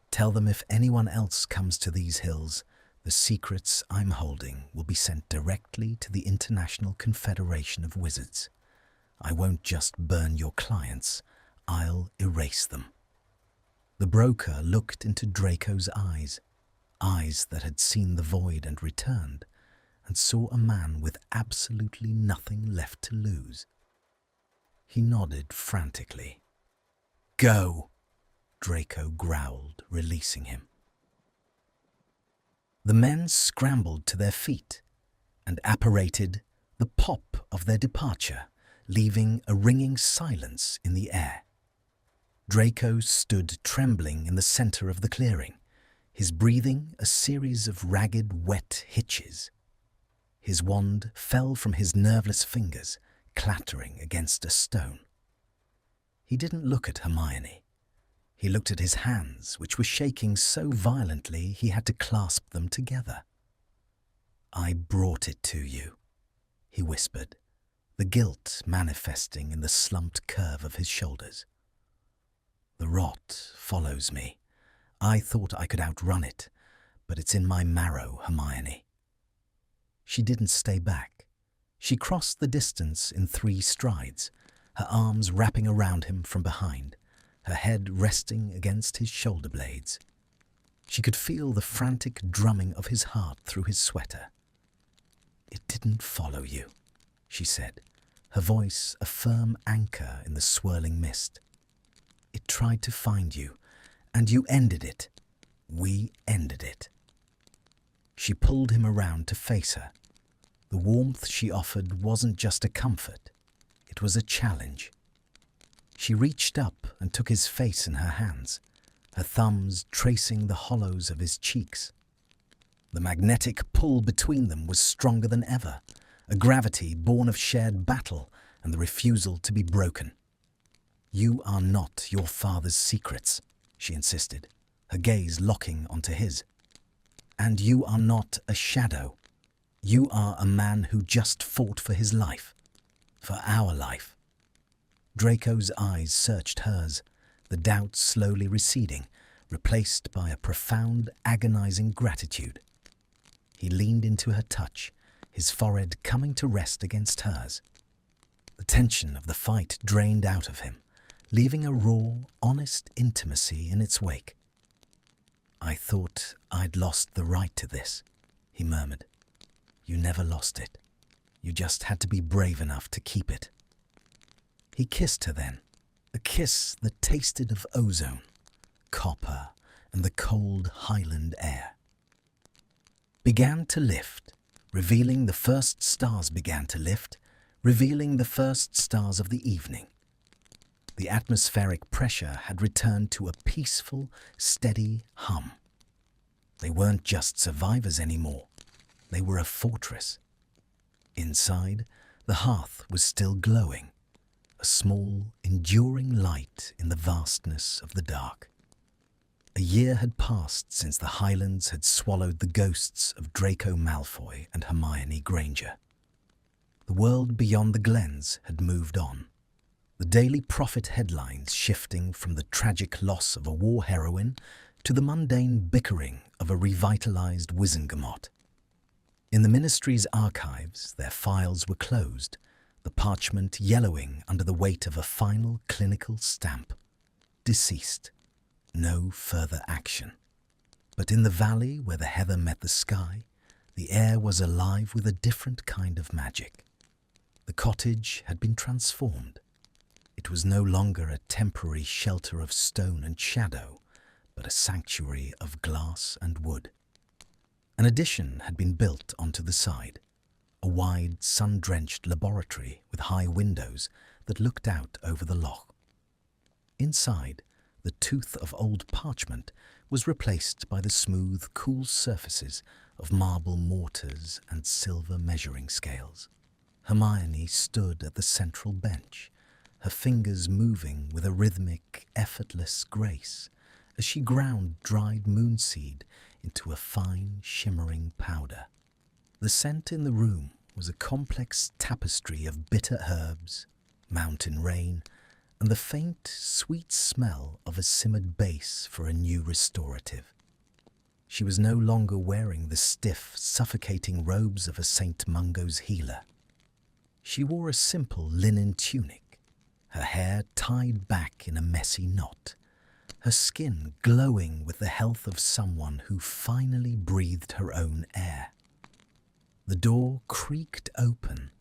Tell them if anyone else comes to these hills, the secrets I'm holding will be sent directly to the International Confederation of Wizards. I won't just burn your clients, I'll erase them." The broker looked into Draco's eyes, eyes that had seen the void and returned, and saw a man with absolutely nothing left to lose. He nodded frantically. "Go," Draco growled, releasing him. The men scrambled to their feet and apparated the pop of their departure, leaving a ringing silence in the air. Draco stood trembling in the center of the clearing, his breathing a series of ragged, wet hitches. His wand fell from his nerveless fingers, clattering against a stone. He didn't look at Hermione. He looked at his hands, which were shaking so violently he had to clasp them together. "I brought it to you," he whispered, the guilt manifesting in the slumped curve of his shoulders. "The rot follows me. I thought I could outrun it, but it's in my marrow, Hermione." She didn't stay back. She crossed the distance in 3 strides, her arms wrapping around him from behind, her head resting against his shoulder blades. She could feel the frantic drumming of his heart through his sweater. "It didn't follow you," she said, her voice a firm anchor in the swirling mist. "It tried to find you, and you ended it. We ended it." She pulled him around to face her. The warmth she offered wasn't just a comfort, it was a challenge. She reached up and took his face in her hands, her thumbs tracing the hollows of his cheeks. The magnetic pull between them was stronger than ever, a gravity born of shared battle and the refusal to be broken. "You are not your father's secrets," she insisted, her gaze locking onto his. "And you are not a shadow. You are a man who just fought for his life, for our life." Draco's eyes searched hers, the doubt slowly receding, replaced by a profound, agonizing gratitude. He leaned into her touch, his forehead coming to rest against hers. The tension of the fight drained out of him, leaving a raw, honest intimacy in its wake. "I thought I'd lost the right to this," he murmured. "You never lost it. You just had to be brave enough to keep it." He kissed her then, a kiss that tasted of ozone, copper, and the cold Highland air. Began to lift, revealing the first stars began to lift, revealing the first stars of the evening. The atmospheric pressure had returned to a peaceful, steady hum. They weren't just survivors anymore. They were a fortress. Inside, the hearth was still glowing, a small, enduring light in the vastness of the dark. A year had passed since the Highlands had swallowed the ghosts of Draco Malfoy and Hermione Granger. The world beyond the glens had moved on, the Daily Prophet headlines shifting from the tragic loss of a war heroine to the mundane bickering of a revitalized Wizengamot. In the ministry's archives, their files were closed, the parchment yellowing under the weight of a final clinical stamp. Deceased. No further action. But in the valley where the heather met the sky, the air was alive with a different kind of magic. The cottage had been transformed. It was no longer a temporary shelter of stone and shadow, but a sanctuary of glass and wood. An addition had been built onto the side, a wide, sun-drenched laboratory with high windows that looked out over the loch. Inside, the tooth of old parchment was replaced by the smooth, cool surfaces of marble mortars and silver measuring scales. Hermione stood at the central bench, her fingers moving with a rhythmic, effortless grace as she ground dried moonseed into a fine, shimmering powder. The scent in the room was a complex tapestry of bitter herbs, mountain rain, and the faint, sweet smell of a simmered base for a new restorative. She was no longer wearing the stiff, suffocating robes of a St. Mungo's healer. She wore a simple linen tunic, her hair tied back in a messy knot, her skin glowing with the health of someone who finally breathed her own air. The door creaked open,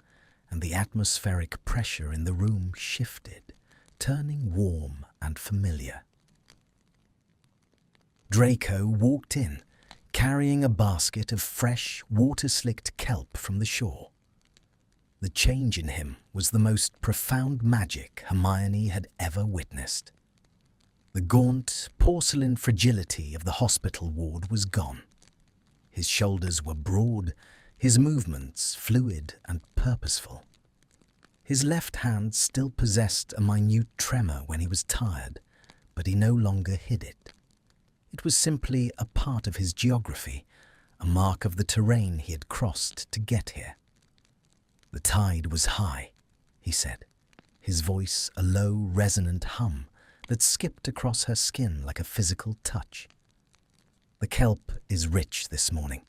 and the atmospheric pressure in the room shifted, turning warm and familiar. Draco walked in, carrying a basket of fresh, water-slicked kelp from the shore. The change in him was the most profound magic Hermione had ever witnessed. The gaunt, porcelain fragility of the hospital ward was gone. His shoulders were broad, his movements fluid and purposeful. His left hand still possessed a minute tremor when he was tired, but he no longer hid it. It was simply a part of his geography, a mark of the terrain he had crossed to get here. "The tide was high," he said, his voice a low, resonant hum that skipped across her skin like a physical touch. "The kelp is rich this morning.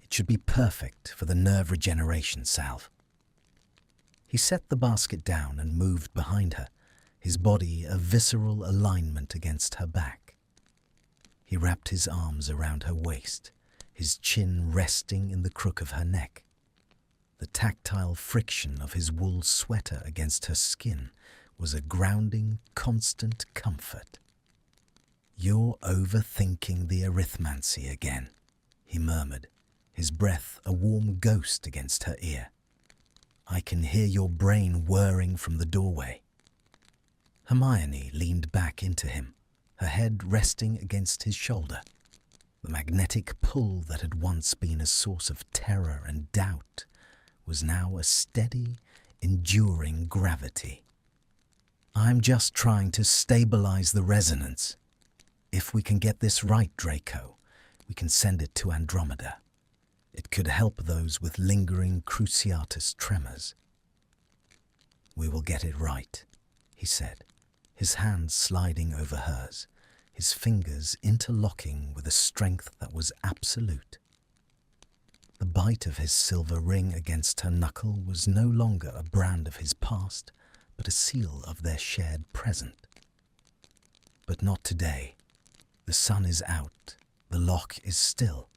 It should be perfect for the nerve regeneration salve." He set the basket down and moved behind her, his body a visceral alignment against her back. He wrapped his arms around her waist, his chin resting in the crook of her neck. The tactile friction of his wool sweater against her skin was a grounding, constant comfort. "You're overthinking the arithmancy again," he murmured, his breath a warm ghost against her ear. "I can hear your brain whirring from the doorway." Hermione leaned back into him, her head resting against his shoulder. The magnetic pull that had once been a source of terror and doubt was now a steady, enduring gravity. "I'm just trying to stabilize the resonance. If we can get this right, Draco, we can send it to Andromeda. It could help those with lingering cruciatus tremors." "We will get it right," he said, his hand sliding over hers, his fingers interlocking with a strength that was absolute. The bite of his silver ring against her knuckle was no longer a brand of his past, but a seal of their shared present. "But not today. The sun is out, the lock is still,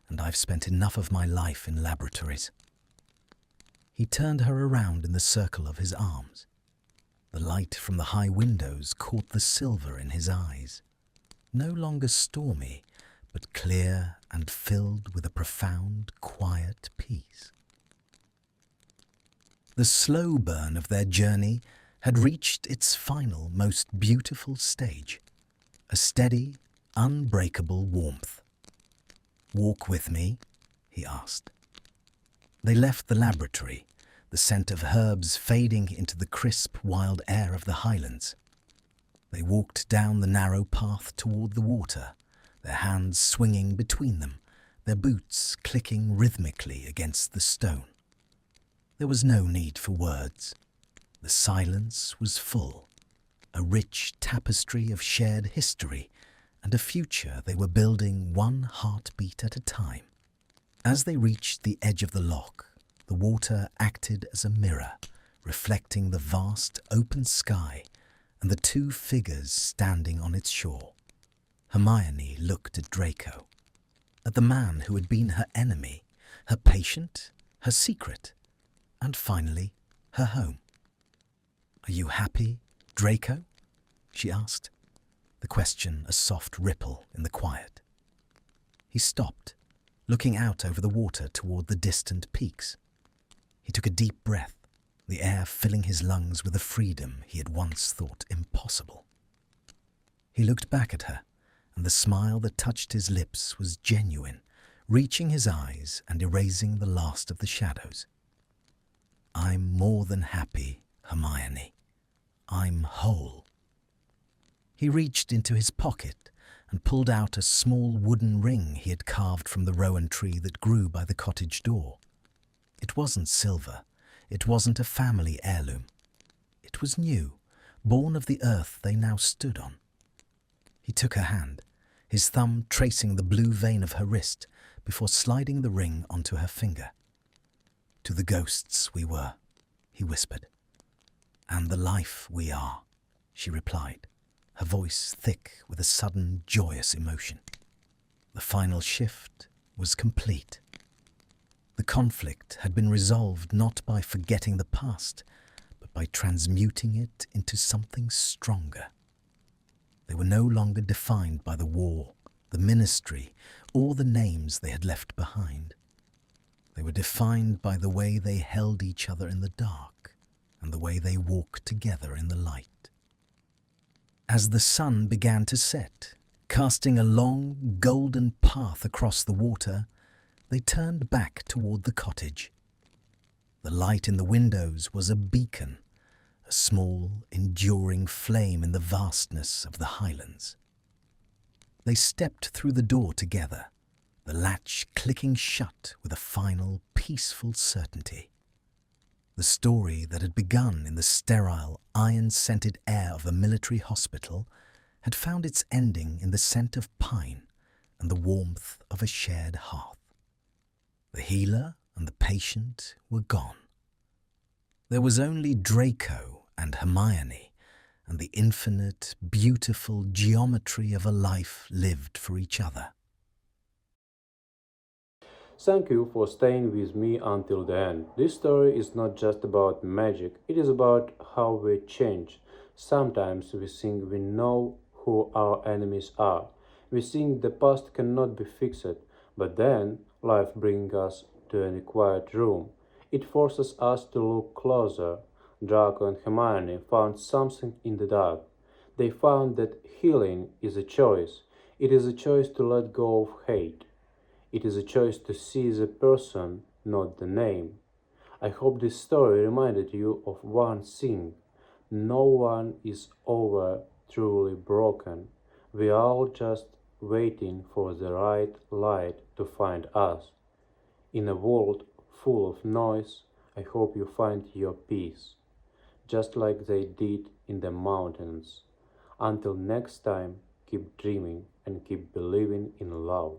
and I've spent enough of my life in laboratories." He turned her around in the circle of his arms. The light from the high windows caught the silver in his eyes, no longer stormy, but clear and filled with a profound, quiet peace. The slow burn of their journey had reached its final, most beautiful stage, a steady, unbreakable warmth. "Walk with me?" he asked. They left the laboratory, the scent of herbs fading into the crisp, wild air of the Highlands. They walked down the narrow path toward the water, their hands swinging between them, their boots clicking rhythmically against the stone. There was no need for words. The silence was full, a rich tapestry of shared history and a future they were building one heartbeat at a time. As they reached the edge of the loch, the water acted as a mirror, reflecting the vast open sky and the two figures standing on its shore. Hermione looked at Draco, at the man who had been her enemy, her patient, her secret, and finally, her home. "Are you happy, Draco?" she asked, the question a soft ripple in the quiet. He stopped, looking out over the water toward the distant peaks. He took a deep breath, the air filling his lungs with a freedom he had once thought impossible. He looked back at her, and the smile that touched his lips was genuine, reaching his eyes and erasing the last of the shadows. "I'm more than happy, Hermione. I'm whole." He reached into his pocket and pulled out a small wooden ring he had carved from the rowan tree that grew by the cottage door. It wasn't silver. It wasn't a family heirloom. It was new, born of the earth they now stood on. He took her hand, his thumb tracing the blue vein of her wrist before sliding the ring onto her finger. "To the ghosts we were," he whispered. "And the life we are," she replied, her voice thick with a sudden joyous emotion. The final shift was complete. The conflict had been resolved not by forgetting the past, but by transmuting it into something stronger. They were no longer defined by the war, the ministry, or the names they had left behind. They were defined by the way they held each other in the dark and the way they walked together in the light. As the sun began to set, casting a long, golden path across the water, they turned back toward the cottage. The light in the windows was a beacon, a small, enduring flame in the vastness of the Highlands. They stepped through the door together, the latch clicking shut with a final, peaceful certainty. The story that had begun in the sterile, iron-scented air of a military hospital had found its ending in the scent of pine and the warmth of a shared hearth. The healer and the patient were gone. There was only Draco and Hermione and the infinite, beautiful geometry of a life lived for each other. Thank you for staying with me until the end. This story is not just about magic, it is about how we change. Sometimes we think we know who our enemies are. We think the past cannot be fixed, but then life brings us to a quiet room. It forces us to look closer. Draco and Hermione found something in the dark. They found that healing is a choice. It is a choice to let go of hate. It is a choice to see the person, not the name. I hope this story reminded you of one thing. No one is ever truly broken. We are all just waiting for the right light to find us. In a world full of noise, I hope you find your peace, just like they did in the mountains. Until next time, keep dreaming and keep believing in love.